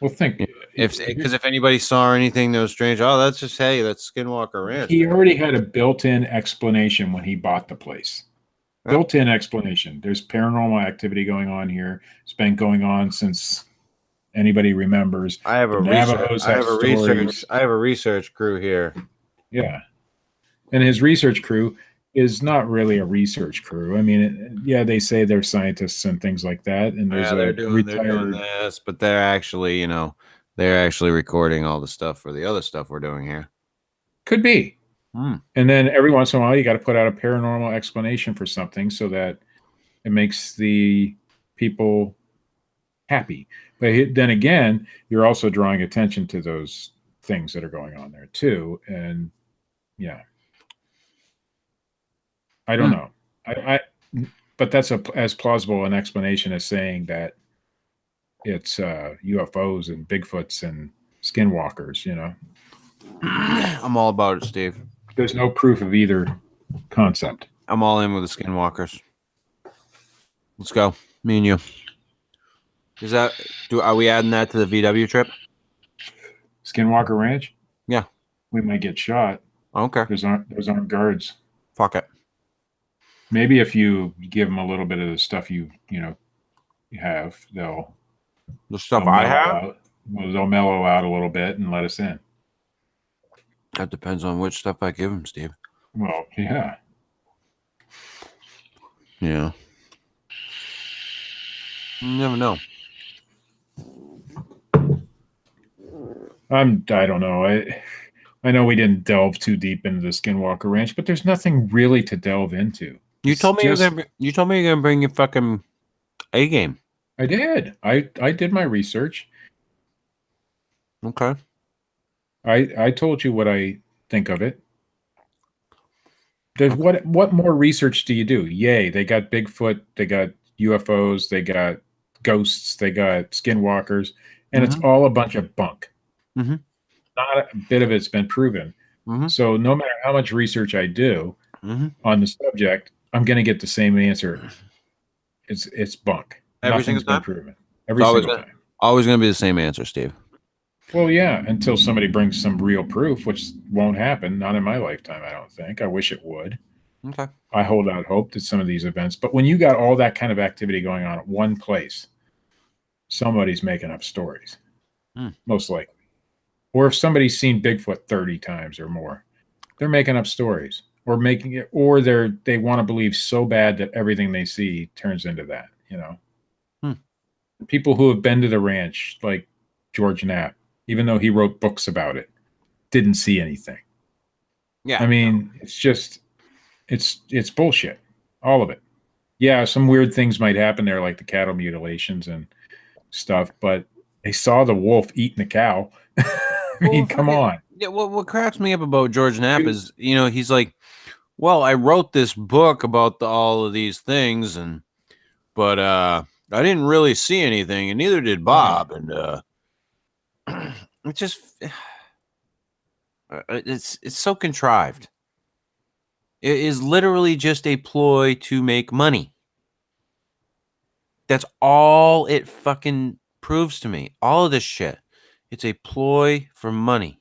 if anybody saw anything that was strange, that's Skinwalker Ranch. He already had a built-in explanation when he bought the place. Built-in explanation. There's paranormal activity going on here. It's been going on since anybody remembers. I have a research crew here. Yeah. And his research crew is not really a research crew. I mean, they say they're scientists and things like that. And they're doing this, but they're actually, recording all the stuff for the other stuff we're doing here. Could be. And then every once in a while, you got to put out a paranormal explanation for something so that it makes the people happy. But then again, you're also drawing attention to those things that are going on there too. And yeah, I don't know. But that's as plausible an explanation as saying that it's UFOs and Bigfoots and Skinwalkers, you know. I'm all about it, Steve. There's no proof of either concept. I'm all in with the Skinwalkers. Let's go. Me and you. Are we adding that to the VW trip? Skinwalker Ranch? Yeah. We might get shot. Okay. Those aren't guards. Fuck it. Maybe if you give them a little bit of the stuff you have, I have? They'll mellow out a little bit and let us in. That depends on which stuff I give them, Steve. Well, yeah. Yeah. You never know. I don't know. I know we didn't delve too deep into the Skinwalker Ranch, but there's nothing really to delve into. You told me you're gonna bring your fucking A game. I did. I did my research. Okay. I told you what I think of it. There's what more research do you do? Yay, they got Bigfoot, they got UFOs, they got ghosts, they got skinwalkers, and it's all a bunch of bunk. Mm-hmm. Not a bit of it's been proven. Mm-hmm. So no matter how much research I do on the subject, I'm going to get the same answer. It's bunk. Nothing's been proven. Every single time. Always going to be the same answer, Steve. Well, yeah, until somebody brings some real proof, which won't happen. Not in my lifetime, I don't think. I wish it would. Okay. I hold out hope that some of these events. But when you got all that kind of activity going on at one place, somebody's making up stories. Most likely. Or if somebody's seen Bigfoot 30 times or more, they're making up stories. Or they want to believe so bad that everything they see turns into that, you know. People who have been to the ranch, like George Knapp, even though he wrote books about it, didn't see anything. Yeah. I mean, it's just it's bullshit. All of it. Yeah, some weird things might happen there, like the cattle mutilations and stuff, but they saw the wolf eating the cow. I mean, come on. Yeah, what cracks me up about George Knapp is, he's like, well, I wrote this book about all of these things, but I didn't really see anything, and neither did Bob. And it just, it's so contrived. It is literally just a ploy to make money. That's all it fucking proves to me. All of this shit. It's a ploy for money.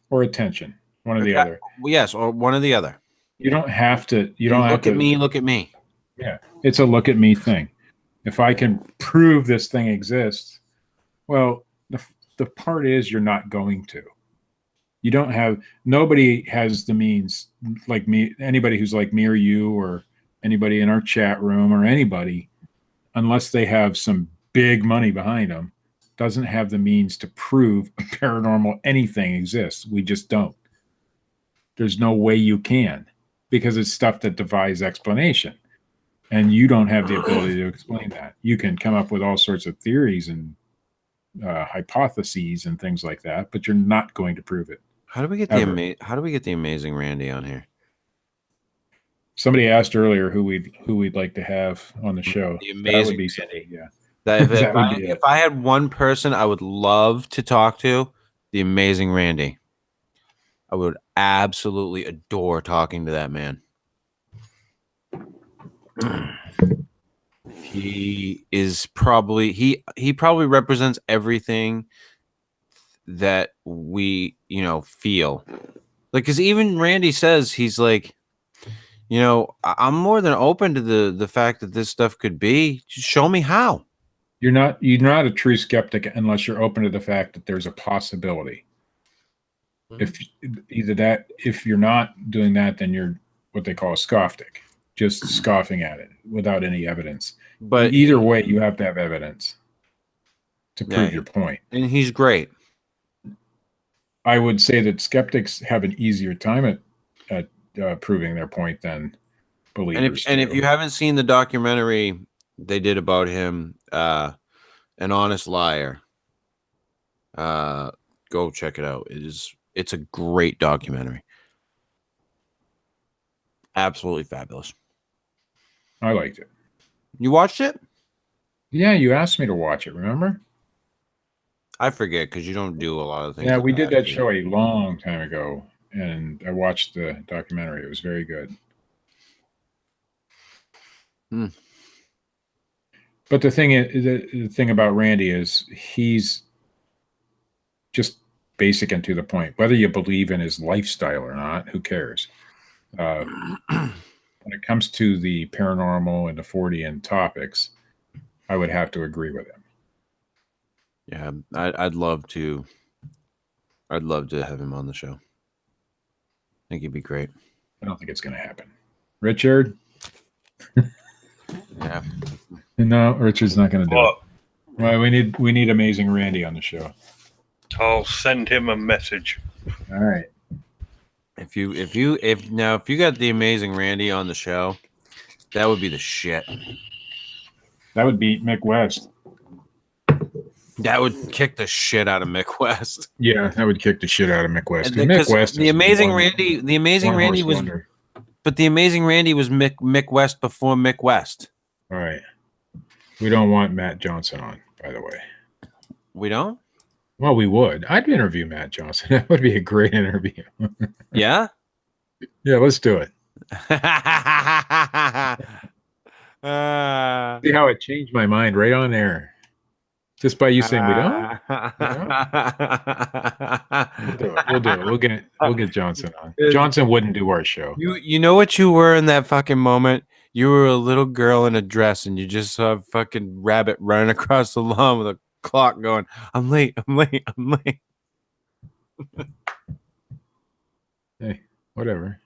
Or attention. One or the other. Yes, or one or the other. You don't have to. You don't have to. Look at me. Yeah. It's a look at me thing. If I can prove this thing exists, well, the part is you're not going to. You don't have. Nobody has the means like me. Anybody who's like me or you or anybody in our chat room or anybody, unless they have some big money behind them, doesn't have the means to prove a paranormal anything exists. We just don't. There's no way you can, because it's stuff that defies explanation. And you don't have the ability to explain that. You can come up with all sorts of theories and hypotheses and things like that, but you're not going to prove it. How do we get the amazing Randy on here? Somebody asked earlier who we'd like to have on the show. The amazing that would be Randy, yeah. If I had one person I would love to talk to, the amazing Randy. I would absolutely adore talking to that man. He probably represents everything that we, feel. Like, because even Randy says, he's like, I'm more than open to the fact that this stuff could be. Just show me how. You're not a true skeptic unless you're open to the fact that there's a possibility. If you're not doing that, then you're what they call a scofftic, just scoffing at it without any evidence. But either way, you have to have evidence to prove your point. And he's great. I would say that skeptics have an easier time at proving their point than believers. And if you haven't seen the documentary they did about him, An Honest Liar, go check it out. It's a great documentary. Absolutely fabulous. I liked it. You watched it? Yeah, you asked me to watch it, remember? I forget because you don't do a lot of things. Yeah, we did that show a long time ago, and I watched the documentary. It was very good. But the thing about Randy is he's just basic and to the point. Whether you believe in his lifestyle or not, who cares? When it comes to the paranormal and the Fortean topics, I would have to agree with him. Yeah, I'd love to have him on the show. I think he'd be great. I don't think it's going to happen. Richard? Yeah. No, Richard's not going to do it. Well, we need Amazing Randy on the show. I'll send him a message. All right. If you got the Amazing Randy on the show, that would be the shit. That would beat Mick West. That would kick the shit out of Mick West. Yeah, that would kick the shit out of Mick West. Mick West, the Amazing Randy was, wonder. But the Amazing Randy was Mick West before Mick West. All right. We don't want Matt Johnson on, by the way. We don't? Well, we would. I'd interview Matt Johnson. That would be a great interview. Yeah? Yeah, let's do it. See how it changed my mind right on air. Just by you saying we don't? We'll do it. We'll get Johnson on. Johnson wouldn't do our show. You know what you were in that fucking moment? You were a little girl in a dress and you just saw a fucking rabbit running across the lawn with a clock going, I'm late. Hey, whatever.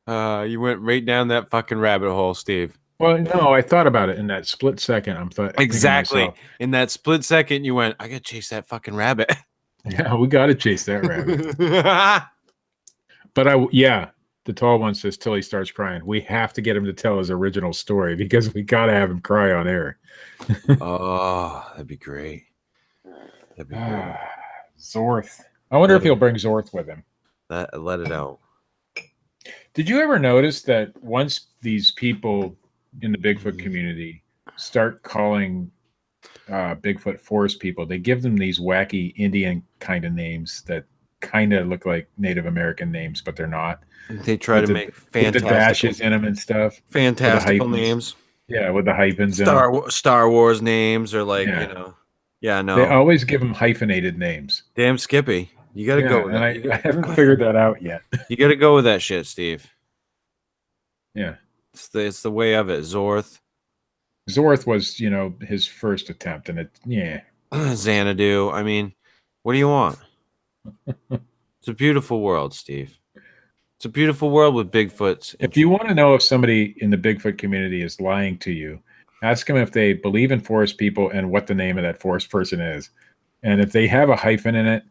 You went right down that fucking rabbit hole, Steve. Well, no, I thought about it in that split second. Exactly. In that split second, you went, I gotta chase that fucking rabbit. Yeah, we gotta chase that rabbit. But the tall one says till he starts crying. We have to get him to tell his original story because we gotta have him cry on air. Oh, that'd be great. That'd be great. Zorth. I wonder if he'll bring Zorth with him. Let it out. Did you ever notice that once these people in the Bigfoot community start calling Bigfoot forest people, they give them these wacky Indian kind of names that kind of look like Native American names, but they're not. They try to make fantastic dashes in them and stuff. Fantastical names. Yeah, with the hyphens. Star Wars names or like, Yeah, no. They always give them hyphenated names. Damn Skippy. You got to go with that. I haven't figured that out yet. You got to go with that shit, Steve. Yeah. It's the way of it. Zorth was, his first attempt, and Xanadu. I mean, what do you want? It's a beautiful world, Steve. It's a beautiful world with Bigfoots. If you want to know if somebody in the Bigfoot community is lying to you, ask them if they believe in forest people and what the name of that forest person is. And if they have a hyphen in it,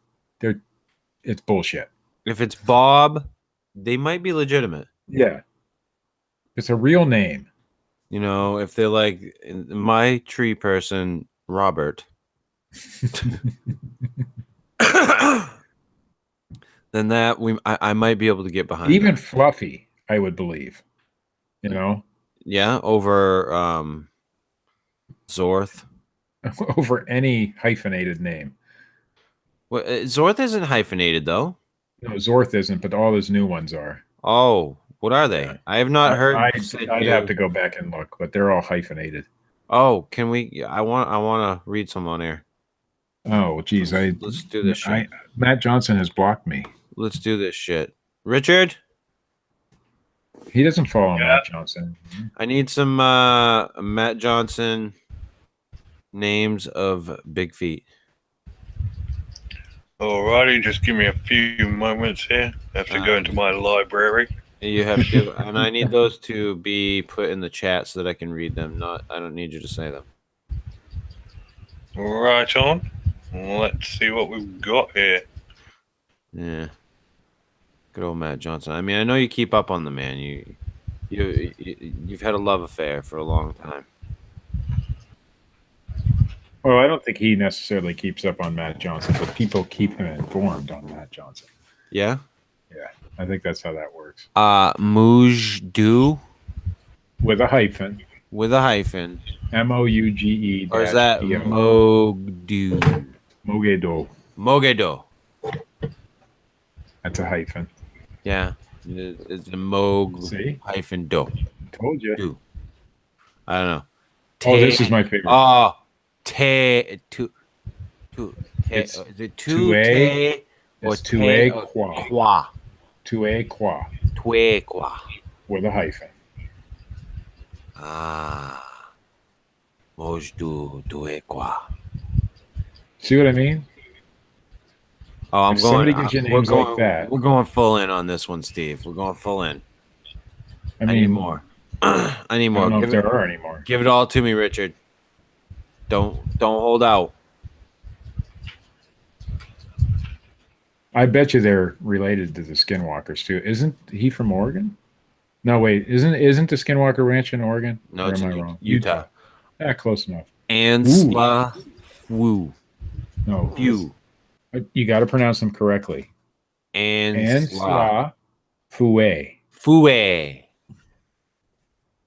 it's bullshit. If it's Bob, they might be legitimate. Yeah. It's a real name. If they're like my tree person, Robert, then I might be able to get behind. Even that. Fluffy, I would believe. Yeah, over Zorth. Over any hyphenated name. Well, Zorth isn't hyphenated though. No, Zorth isn't, but all his new ones are. Oh, what are they? I have not heard. I'd have to go back and look, but they're all hyphenated. Oh, can we? I want to read some on air. Oh, geez, let's do this shit. Matt Johnson has blocked me. Let's do this shit, Richard. He doesn't follow Matt Johnson. I need some Matt Johnson names of big feet. Alrighty, just give me a few moments here. I have to go into my library. You have to, and I need those to be put in the chat so that I can read them. I don't need you to say them. Right on. Let's see what we've got here. Yeah. Good old Matt Johnson. I mean, I know you keep up on the man. You've had a love affair for a long time. Well, I don't think he necessarily keeps up on Matt Johnson, but people keep him informed on Matt Johnson. Yeah? Yeah, I think that's how that works. Moujdu? With a hyphen. With a hyphen. Mouge. Or is that Mogdu? Mogedo. That's a hyphen. Yeah. It's a Mog hyphen do. Told you. Do. I don't know. This is my favorite. Oh, is it two te or two qua? Two qua. Twee qua. With a hyphen. Mojdu twee qua. See what I mean? Oh, I'm if going. Somebody gives you names like that. We're going full in on this one, Steve. We're going full in. I need more. I need more. I don't know if there are any more. Give it all to me, Richard. Don't hold out. I bet you they're related to the Skinwalkers too. Isn't he from Oregon? No, wait. Isn't the Skinwalker Ranch in Oregon? No, it's in wrong? Utah. Yeah, close enough. Ansla Fu. No. Fu. You got to pronounce them correctly. Ansla Fue. Fue.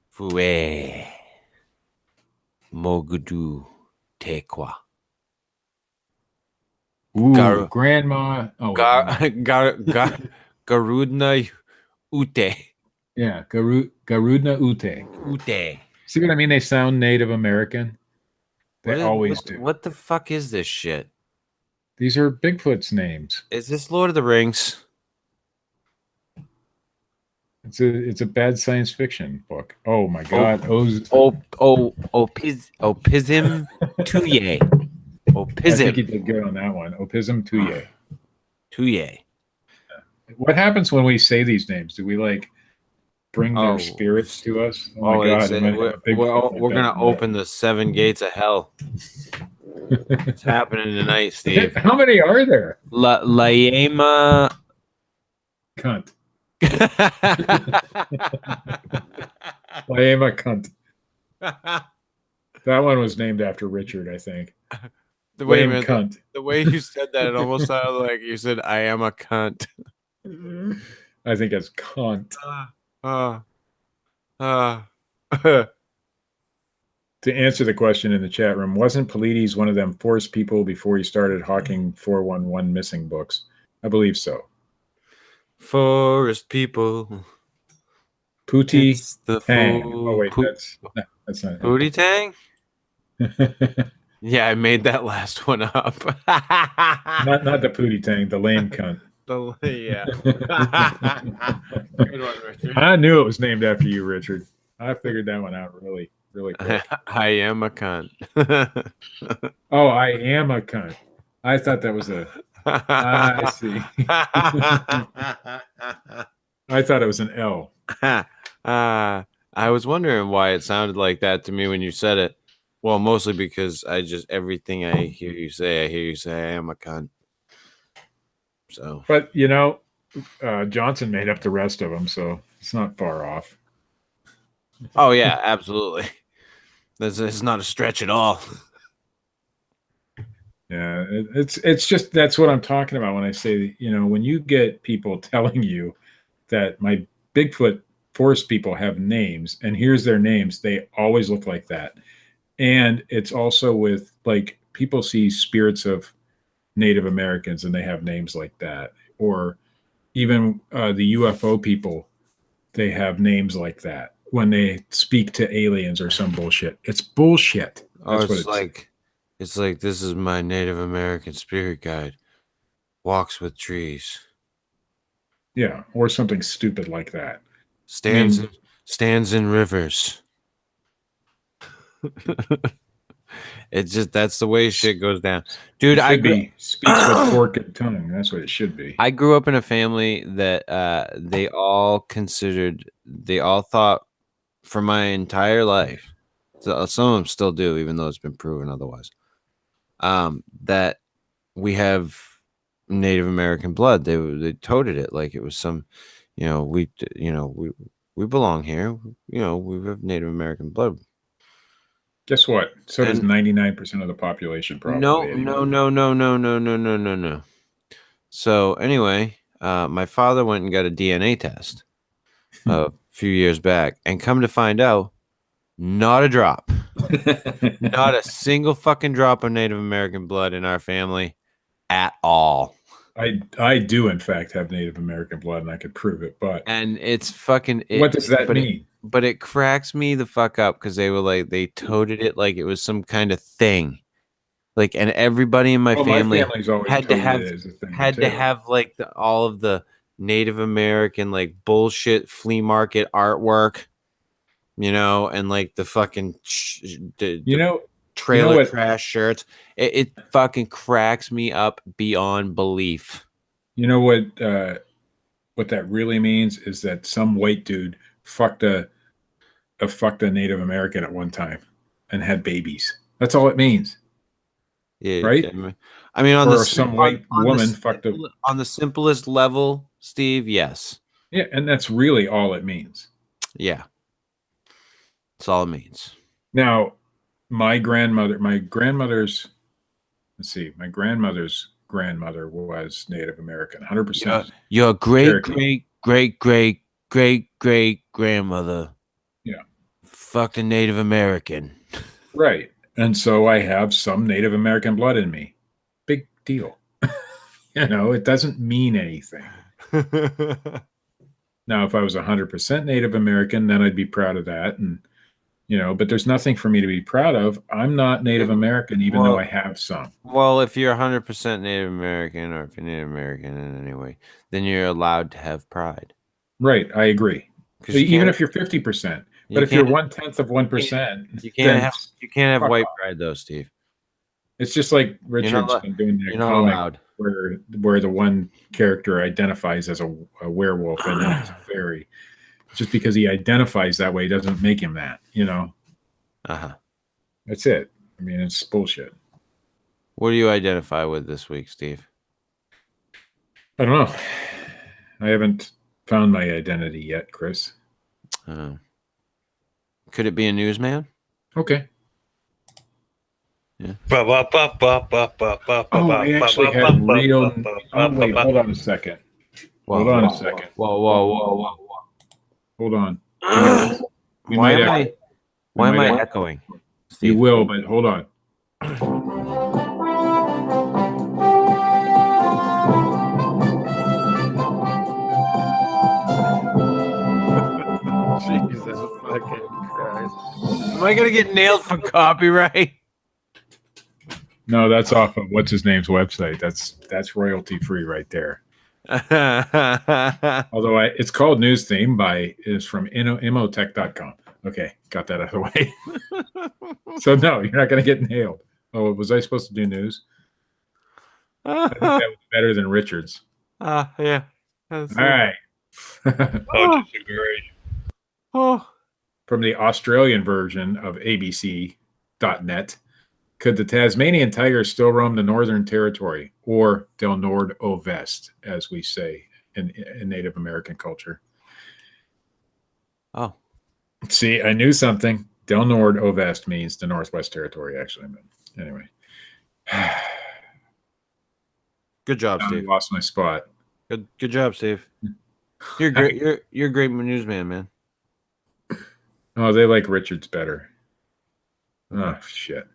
Fue. Mogdu Tequa. Ooh, grandma. Oh, Garudna Ute. Yeah, Garudna Ute. Ute. See what I mean? They sound Native American. They always do. What the fuck is this shit? These are Bigfoot's names. Is this Lord of the Rings? It's a bad science fiction book. Oh my god. Opism Tuye. Opism. I think you did good on that one. Opism Tuye. Tuye. What happens when we say these names? Do we like bring their spirits to us? Oh my god. We're gonna open the 7 gates of hell. It's happening tonight, Steve. How many are there? Laema Cunt. Laema Cunt. That one was named after Richard, I think. The way you said that, it almost sounded like you said, "I am a cunt." I think it's cunt. To answer the question in the chat room, wasn't Paulides one of them forest people before he started hawking 411 missing books? I believe so. Forest people. Pootie Tang. Oh wait, that's not Pootie Tang. Yeah, I made that last one up. not the Pootie Tang, the lame cunt. Yeah. Good one, Richard. I knew it was named after you, Richard. I figured that one out really quick. I am a cunt. Oh, I am a cunt. I thought that was a. I see. I thought it was an L. I was wondering why it sounded like that to me when you said it. Well, mostly because everything I hear you say, I am a cunt. So, but Johnson made up the rest of them, so it's not far off. Oh yeah, absolutely. It's not a stretch at all. Yeah, it's just that's what I'm talking about when I say, when you get people telling you that my Bigfoot forest people have names, and here's their names, they always look like that. And it's also with, like, people see spirits of Native Americans and they have names like that. Or even the UFO people, they have names like that when they speak to aliens or some bullshit. It's bullshit. That's it's like this is my Native American spirit guide. Walks with trees. Yeah, or something stupid like that. Stands in rivers. It's just that's the way shit goes down, dude. Speaks with forked tongue. That's what it should be. I grew up in a family that they all thought for my entire life. So some of them still do, even though it's been proven otherwise. That we have Native American blood. They toted it like it was some, we belong here. We have Native American blood. Guess what? So does 99% of the population probably. No. So anyway, my father went and got a DNA test a few years back, and come to find out, not a drop. Not a single fucking drop of Native American blood in our family at all. I do, in fact, have Native American blood, and I could prove it. And it's fucking. What does that mean? But it cracks me the fuck up because they toted it like it was some kind of thing. Like, and everybody in my family had to have like all of the Native American like bullshit flea market artwork, and like the fucking trailer trash shirts. It fucking cracks me up beyond belief. You know what that really means is that some white dude fucked a Native American at one time and had babies. That's all it means. Yeah, right? I mean, on the simplest level, Steve, yes. Yeah, and that's really all it means. Yeah. That's all it means. Now, my grandmother's grandmother was Native American, 100%. Your great grandmother. Yeah. Fucked a Native American. Right. And so I have some Native American blood in me. Big deal. It doesn't mean anything. Now, if I was 100% Native American, then I'd be proud of that. And, but there's nothing for me to be proud of. I'm not Native American, even though I have some. Well, if you're 100% Native American, or if you're Native American in any way, then you're allowed to have pride. Right. I agree. Even if you're 50%. But if you're 1/10 of 1%, you can't have white pride, though, Steve. It's just like Richard's been doing that comic where the one character identifies as a werewolf and then he's a fairy. Just because he identifies that way doesn't make him that, That's it. I mean, it's bullshit. What do you identify with this week, Steve? I don't know. I haven't found my identity yet, Chris. Could it be a newsman? Okay. Yeah. I actually had real. Wait, hold on a second. Hold on a second. Whoa. Hold on. Why am I echoing? Steve? You will, but hold on. Jesus fucking Christ. Am I going to get nailed for copyright? No, that's off of what's his name's website. That's royalty free right there. Although it's called News Theme is from imotech.com. Okay, got that out of the way. So no, you're not going to get nailed. Oh, was I supposed to do news? I think that was better than Richard's. Yeah. All right. Disagree. From the Australian version of abc.net, could the Tasmanian tiger still roam the Northern Territory, or Del Nord Ovest, as we say in Native American culture? Oh. See, I knew something. Del Nord Ovest means the Northwest Territory, actually. But anyway. Good job, Steve. I lost my spot. Good job, Steve. You're great. You're a great newsman, man. Oh, they like Richards better. Oh, shit.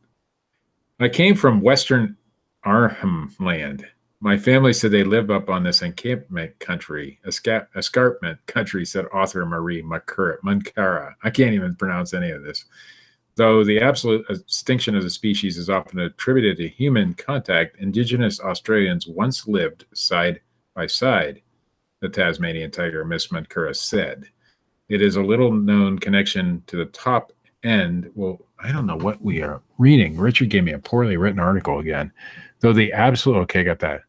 I came from Western Arnhem Land. My family said they live up on this encampment country, escarpment country, said author Marie Munkara. I can't even pronounce any of this. Though the absolute extinction of the species is often attributed to human contact, indigenous Australians once lived side by side, the Tasmanian tiger, Miss Munkara said. It is a little-known connection to the top end. Well, I don't know what we are reading. Richard gave me a poorly written article again. Though the absolute... Okay, I got that.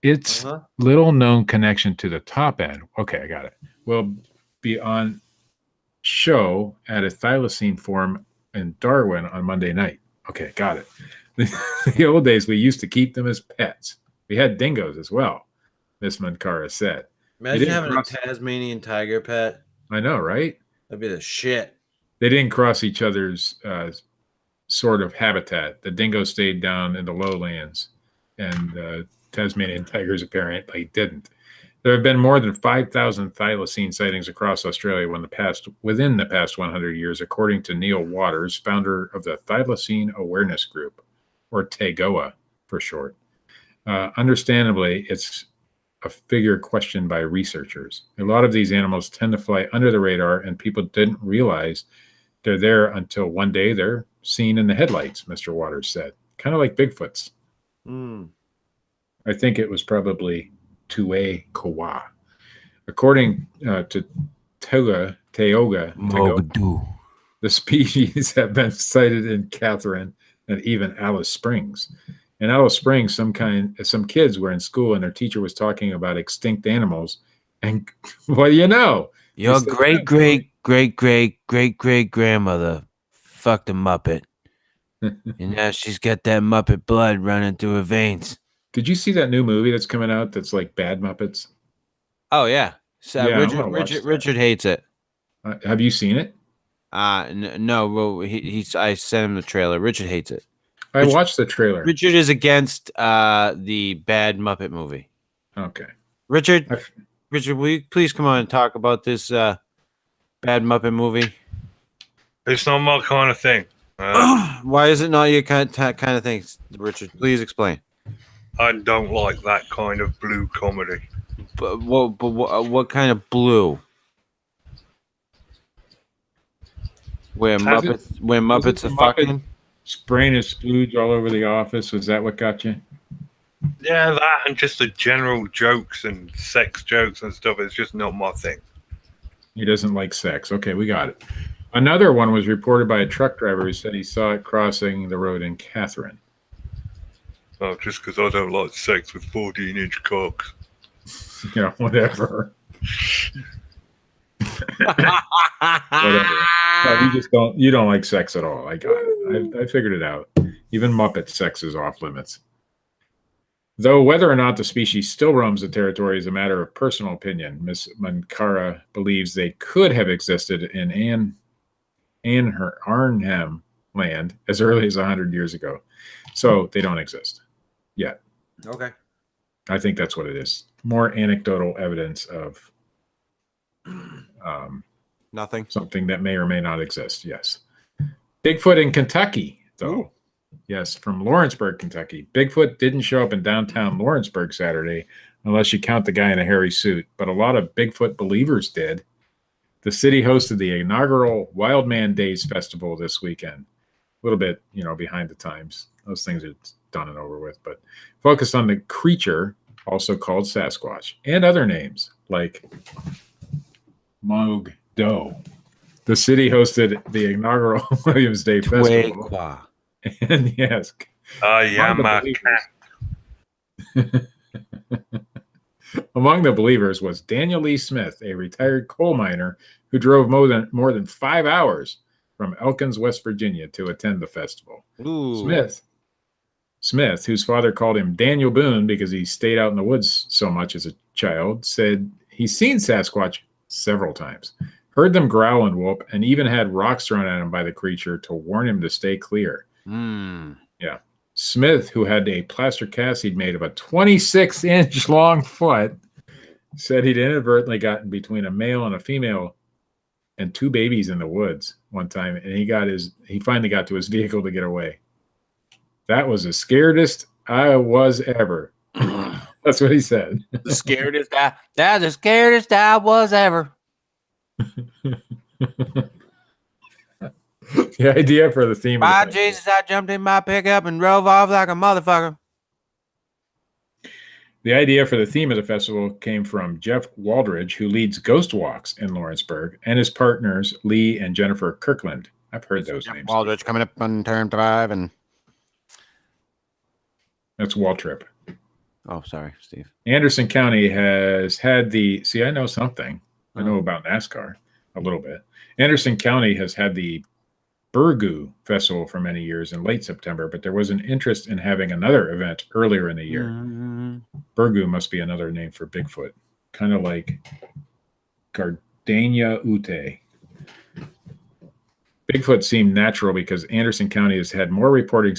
It's little-known connection to the top end. Okay, I got it. Will be on show at a thylacine forum in Darwin on Monday night. Okay, got it. The old days, we used to keep them as pets. We had dingoes as well, Miss Mankara said. Imagine having a Tasmanian tiger pet. I know, right? That'd be the shit. They didn't cross each other's sort of habitat. The dingo stayed down in the lowlands, and Tasmanian tigers apparently didn't. There have been more than 5,000 thylacine sightings across Australia within the past 100 years, according to Neil Waters, founder of the Thylacine Awareness Group, or TAGOA for short. Understandably, it's a figure questioned by researchers. A lot of these animals tend to fly under the radar, and people didn't realize they're there until one day they're seen in the headlights, Mr. Waters said. Kind of like Bigfoots. I think it was probably Tue Kawa. According to Teoga, the species have been sighted in Catherine and even Alice Springs. In Alice Springs, some kids were in school and their teacher was talking about extinct animals. And what do you know? Your great-great-great-great-great-great-grandmother fucked a Muppet. And now she's got that Muppet blood running through her veins. Did you see that new movie that's coming out that's like Bad Muppets? Oh, yeah. So yeah, Richard hates it. Have you seen it? No. Well, I sent him the trailer. Richard hates it. I watched the trailer. Richard is against the Bad Muppet movie. Okay. Richard, will you please come on and talk about this Bad Muppet movie? It's not my kind of thing. Why is it not your kind of thing, Richard? Please explain. I don't like that kind of blue comedy. But what kind of blue? Where Muppets are fucking? Spraying his splooge all over the office. Was that what got you? Yeah, that and just the general jokes and sex jokes and stuff. It's just not my thing. He doesn't like sex. Okay, we got it. Another one was reported by a truck driver who said he saw it crossing the road in Catherine. Oh, just because I don't like sex with 14-inch cocks. Yeah, whatever. Whatever. No, you don't like sex at all. I got it. I figured it out. Even Muppet sex is off limits. Though whether or not the species still roams the territory is a matter of personal opinion, Ms. Mankara believes they could have existed in Arnhem land as early as 100 years ago. So they don't exist yet. Okay. I think that's what it is. More anecdotal evidence of nothing. Something that may or may not exist. Yes. Bigfoot in Kentucky, though. Ooh. Yes, from Lawrenceburg, Kentucky. Bigfoot didn't show up in downtown Lawrenceburg Saturday, unless you count the guy in a hairy suit, but a lot of Bigfoot believers did. The city hosted the inaugural Wild Man Days Festival this weekend. A little bit, behind the times. Those things are done and over with, but focused on the creature, also called Sasquatch, and other names like Moog Doe. The city hosted the inaugural Williams Day Festival. And yes. Among the believers was Daniel Lee Smith, a retired coal miner who drove more than 5 hours from Elkins, West Virginia to attend the festival. Ooh. Smith, whose father called him Daniel Boone because he stayed out in the woods so much as a child, said he's seen Sasquatch several times, heard them growl and whoop, and even had rocks thrown at him by the creature to warn him to stay clear. Yeah. Smith, who had a plaster cast he'd made of a 26-inch long foot, said he'd inadvertently gotten between a male and a female and 2 babies in the woods one time, and he finally got to his vehicle to get away. That was the scaredest I was ever. That's what he said. The scaredest I was ever. The idea for the theme. By Jesus, I jumped in my pickup and drove off like a motherfucker. The idea for the theme of the festival came from Jeff Waldridge, who leads Ghost Walks in Lawrenceburg, and his partners, Lee and Jennifer Kirkland. I've heard those names. Waldridge coming up on term 5 and... That's Waltrip. Oh, sorry, Steve. Anderson County has had the... See, I know something. I know about NASCAR a little bit. Anderson County has had the Burgoo Festival for many years in late September, but there was an interest in having another event earlier in the year. Burgoo must be another name for Bigfoot, kind of like Gardenia ute. Bigfoot seemed natural because Anderson County has had more reported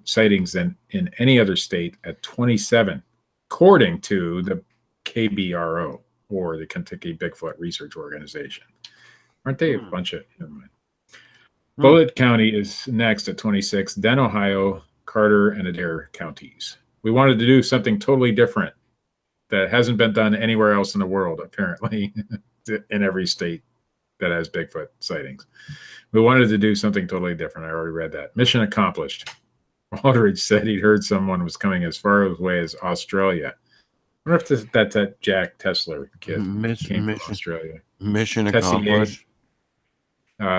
sightings than in any other state at 27, according to the KBRO, or the Kentucky Bigfoot Research Organization. Aren't they a bunch of... Never mind. Bullitt County is next at 26, then Ohio, Carter, and Adair counties. We wanted to do something totally different that hasn't been done anywhere else in the world, apparently, in every state that has Bigfoot sightings. We wanted to do something totally different. I already read that. Mission accomplished. Aldridge said he'd heard someone was coming as far away as Australia. I wonder if that's that Jack Tesler kid came from Australia. Mission accomplished.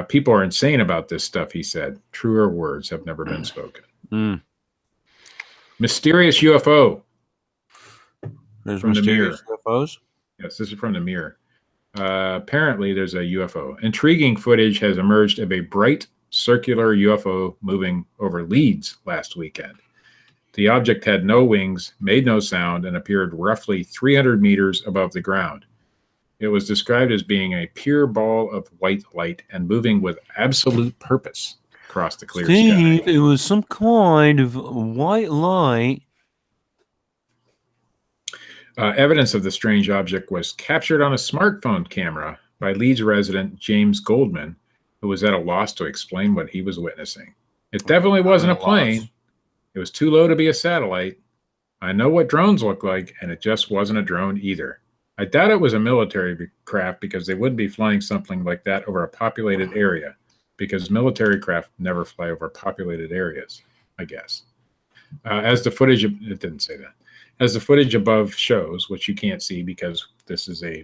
People are insane about this stuff, he said. Truer words have never been spoken. Mysterious UFO. There's from mysterious the UFOs? Yes, this is from the Mirror. Apparently, there's a UFO. Intriguing footage has emerged of a bright circular UFO moving over Leeds last weekend. The object had no wings, made no sound, and appeared roughly 300 meters above the ground. It was described as being a pure ball of white light and moving with absolute purpose across the clear sky. It was some kind of white light. Evidence of the strange object was captured on a smartphone camera by Leeds resident James Goldman, who was at a loss to explain what he was witnessing. It definitely wasn't a plane. It was too low to be a satellite. I know what drones look like, and it just wasn't a drone either. I doubt it was a military craft because they wouldn't be flying something like that over a populated area, because military craft never fly over populated areas, I guess. As the footage, it didn't say that. As the footage above shows, which you can't see because this is a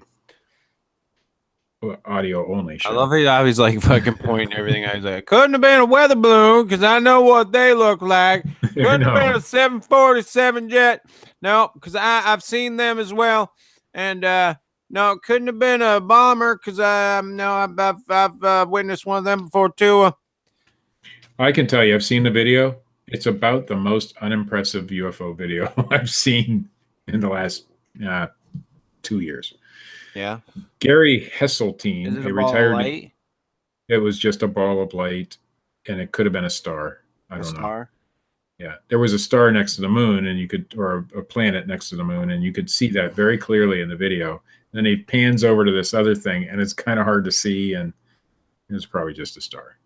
audio only show. I love how he's like fucking pointing everything. I was like, couldn't have been a weather balloon because I know what they look like. Couldn't have been a 747 jet. No, because I've seen them as well. And no, it couldn't have been a bomber because I've witnessed one of them before too. I can tell you, I've seen the video. It's about the most unimpressive UFO video I've seen in the last 2 years. Yeah. Gary Hesseltine, a retired. Light? It was just a ball of light, and it could have been a star. I don't know. Yeah, there was a star next to the moon, and or a planet next to the moon, and you could see that very clearly in the video. Then he pans over to this other thing, and it's kind of hard to see, and it's probably just a star.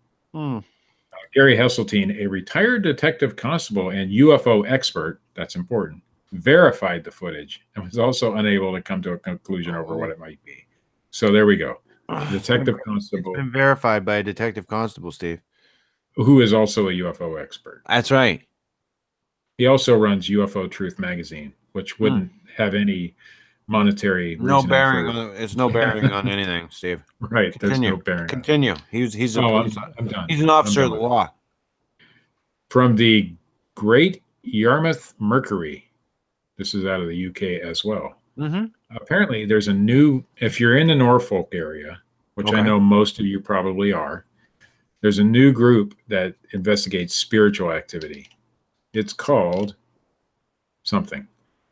Gary Hesseltine, a retired detective constable and UFO expert, that's important, verified the footage and was also unable to come to a conclusion over what it might be. So there we go. Detective constable. It's been verified by a detective constable, Steve. Who is also a UFO expert. That's right. He also runs UFO Truth magazine, which wouldn't have any monetary no bearing on it's no bearing on anything, Steve. Right. Continue. There's no bearing. Continue. He's I'm done. He's an officer of the law. From the Great Yarmouth Mercury. This is out of the UK as well. Apparently, there's a new, if you're in the Norfolk area, which I know most of you probably are, there's a new group that investigates spiritual activity. It's called something.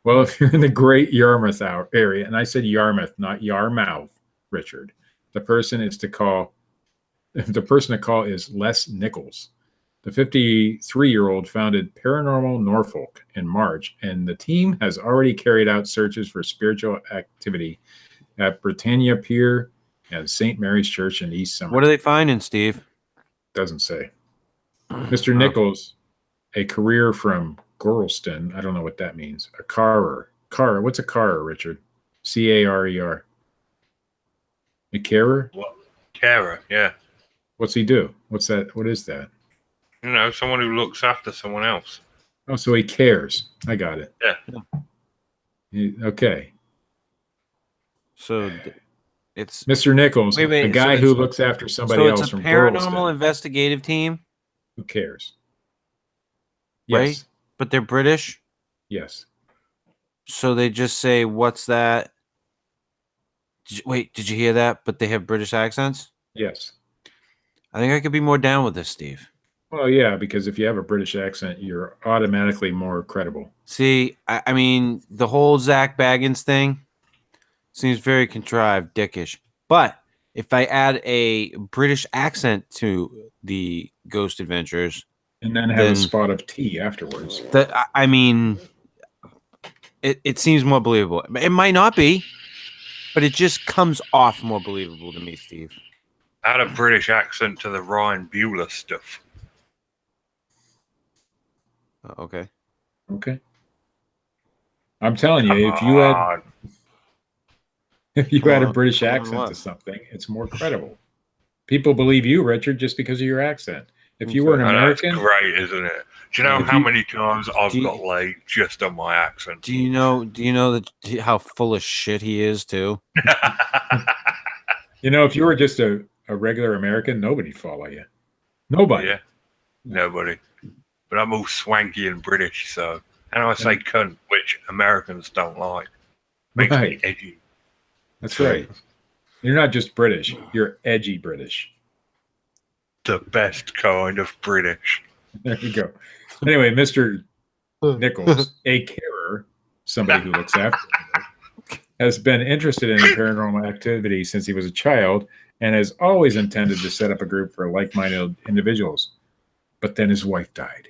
Well, if you're in the Great Yarmouth area, and I said Yarmouth, not Yarmouth, Richard, the person to call is Les Nichols. The 53-year-old founded Paranormal Norfolk in March, and the team has already carried out searches for spiritual activity at Britannia Pier and St. Mary's Church in East Somerset. What are they finding, Steve? Doesn't say. Mr. Nichols, a career from Gorleston. I don't know what that means. A carer. What's a carer, Richard? C-A-R-E-R. A carer? What? Carer, yeah. What's he do? What's that? What is that? You know, someone who looks after someone else. Oh, so he cares. I got it. Yeah. Okay. So it's Mr. Nichols, a guy who looks after somebody else from Paranormal Gorleston. Investigative team. Who cares? Yes. Right? But they're British? Yes. So they just say, what's that? Did you hear that? But they have British accents? Yes. I think I could be more down with this, Steve. Well, yeah, because if you have a British accent, you're automatically more credible. See, I mean, the whole Zach Baggins thing seems very contrived, dickish. But if I add a British accent to the Ghost Adventures, and then have a spot of tea afterwards, I mean, it seems more believable. It might not be, but it just comes off more believable to me, Steve. Add a British accent to the Ryan Bueller stuff. Okay. I'm telling you, if you had a British accent to something, it's more credible. People believe you, Richard, just because of your accent. If you were an American, that's great, isn't it? Do you know how many times I've got laid just on my accent? Do you know how full of shit he is too? If you were just a regular American, nobody'd follow you. Nobody. Yeah, nobody. But I'm all swanky and British, so and I say cunt, which Americans don't like. Makes me edgy. That's right. You're not just British. You're edgy British. The best kind of British. There you go. Anyway, Mr. Nichols, a carer, somebody who looks after him, has been interested in paranormal activity since he was a child and has always intended to set up a group for like-minded individuals. But then his wife died.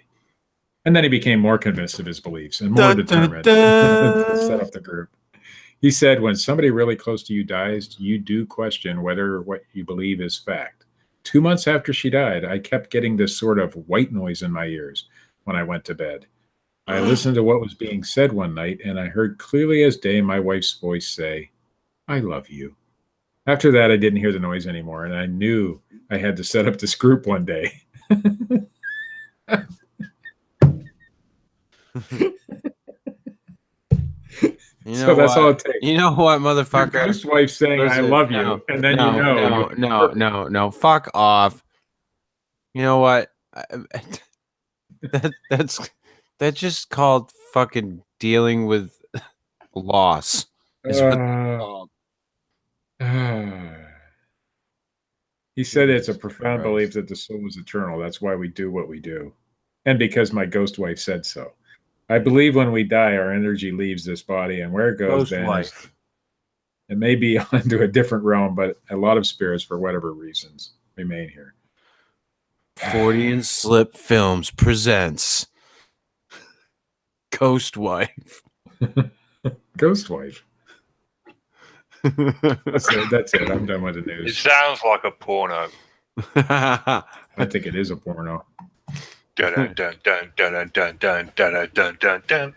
And then he became more convinced of his beliefs and more determined to set up the group. He said, when somebody really close to you dies, you do question whether what you believe is fact. 2 months after she died, I kept getting this sort of white noise in my ears when I went to bed. I listened to what was being said one night, and I heard clearly as day my wife's voice say, I love you. After that, I didn't hear the noise anymore, and I knew I had to set up this group one day. So that's all it takes. You know what, motherfucker? Your ghost wife saying, I love you, and then No, fuck off. You know what? That's just called fucking dealing with loss. Is what it's called. He said it's a profound belief that the soul is eternal. That's why we do what we do. And because my ghost wife said so. I believe when we die, our energy leaves this body, and where it goes then, it may be onto a different realm, but a lot of spirits, for whatever reasons, remain here. Fortean Slip Films presents Ghost Wife. Ghost Wife. That's it. I'm done with the news. It sounds like a porno. I think it is a porno. Dun, dun, dun, dun, dun, dun, dun, dun, dun, dun.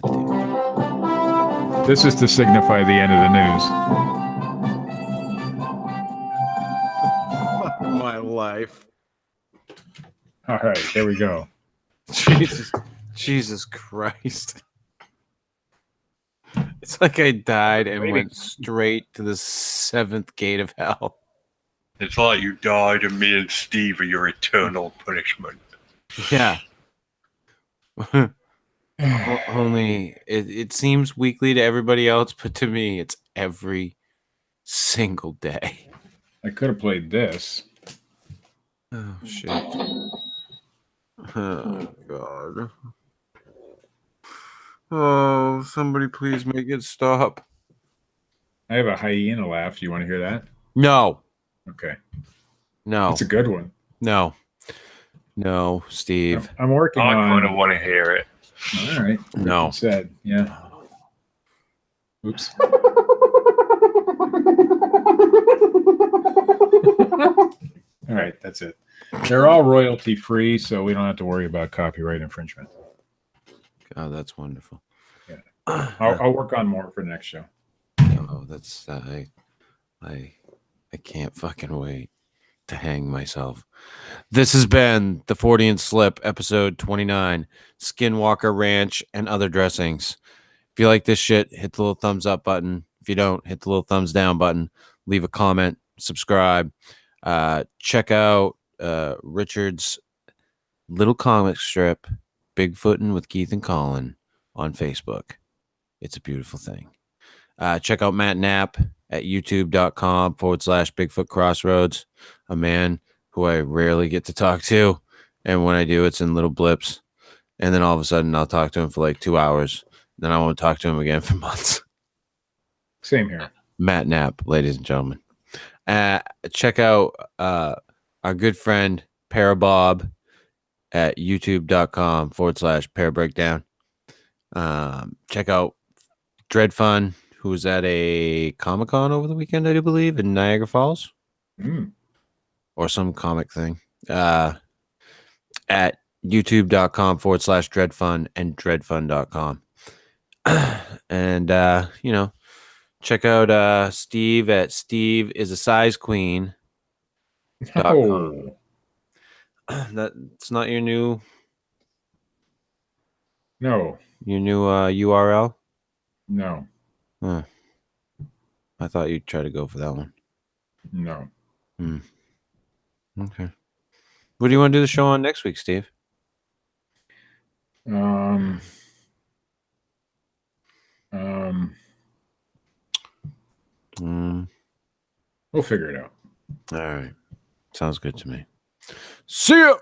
Oh, this is to signify the end of the news. My life. All right, here we go. Jesus Christ. It's like I died and went straight to the seventh gate of hell. It's like you died and me and Steve are your eternal punishment. Yeah. Only it seems weekly to everybody else, but to me it's every single day. I could have played this. Oh shit. Oh God. Oh, somebody please make it stop. I have a hyena laugh. Do you want to hear that? No. Okay. No. It's a good one. No, Steve. I'm working on... I kind of want to hear it. All right. No. Said, yeah. Oops. All right, that's it. They're all royalty free, so we don't have to worry about copyright infringement. Oh, that's wonderful. Yeah. I'll work on more for the next show. Oh, that's I can't fucking wait to hang myself. This has been the Fortean Slip, episode 29, Skinwalker Ranch and other dressings. If you like this shit, hit the little thumbs up button. If you don't, hit the little thumbs down button. Leave a comment, subscribe. Check out Richard's little comic strip, Bigfootin' with Keith and Colin, on Facebook. It's a beautiful thing. Check out Matt Knapp at youtube.com/bigfootcrossroads. A man who I rarely get to talk to. And when I do, it's in little blips. And then all of a sudden, I'll talk to him for like 2 hours. Then I won't talk to him again for months. Same here. Matt Knapp, ladies and gentlemen. Check out our good friend, Parabob, at youtube.com/parabreakdown. Check out Dred Funn, who was at a Comic-Con over the weekend, I do believe, in Niagara Falls. Or some comic thing. At youtube.com/dreadfun and dreadfun.com. And check out Steve at Steve is a size queen. Oh, that's not your new no, your new URL. No. Huh. I thought you'd try to go for that one. No. Okay. What do you want to do the show on next week, Steve? We'll figure it out. All right. Sounds good to me. See ya.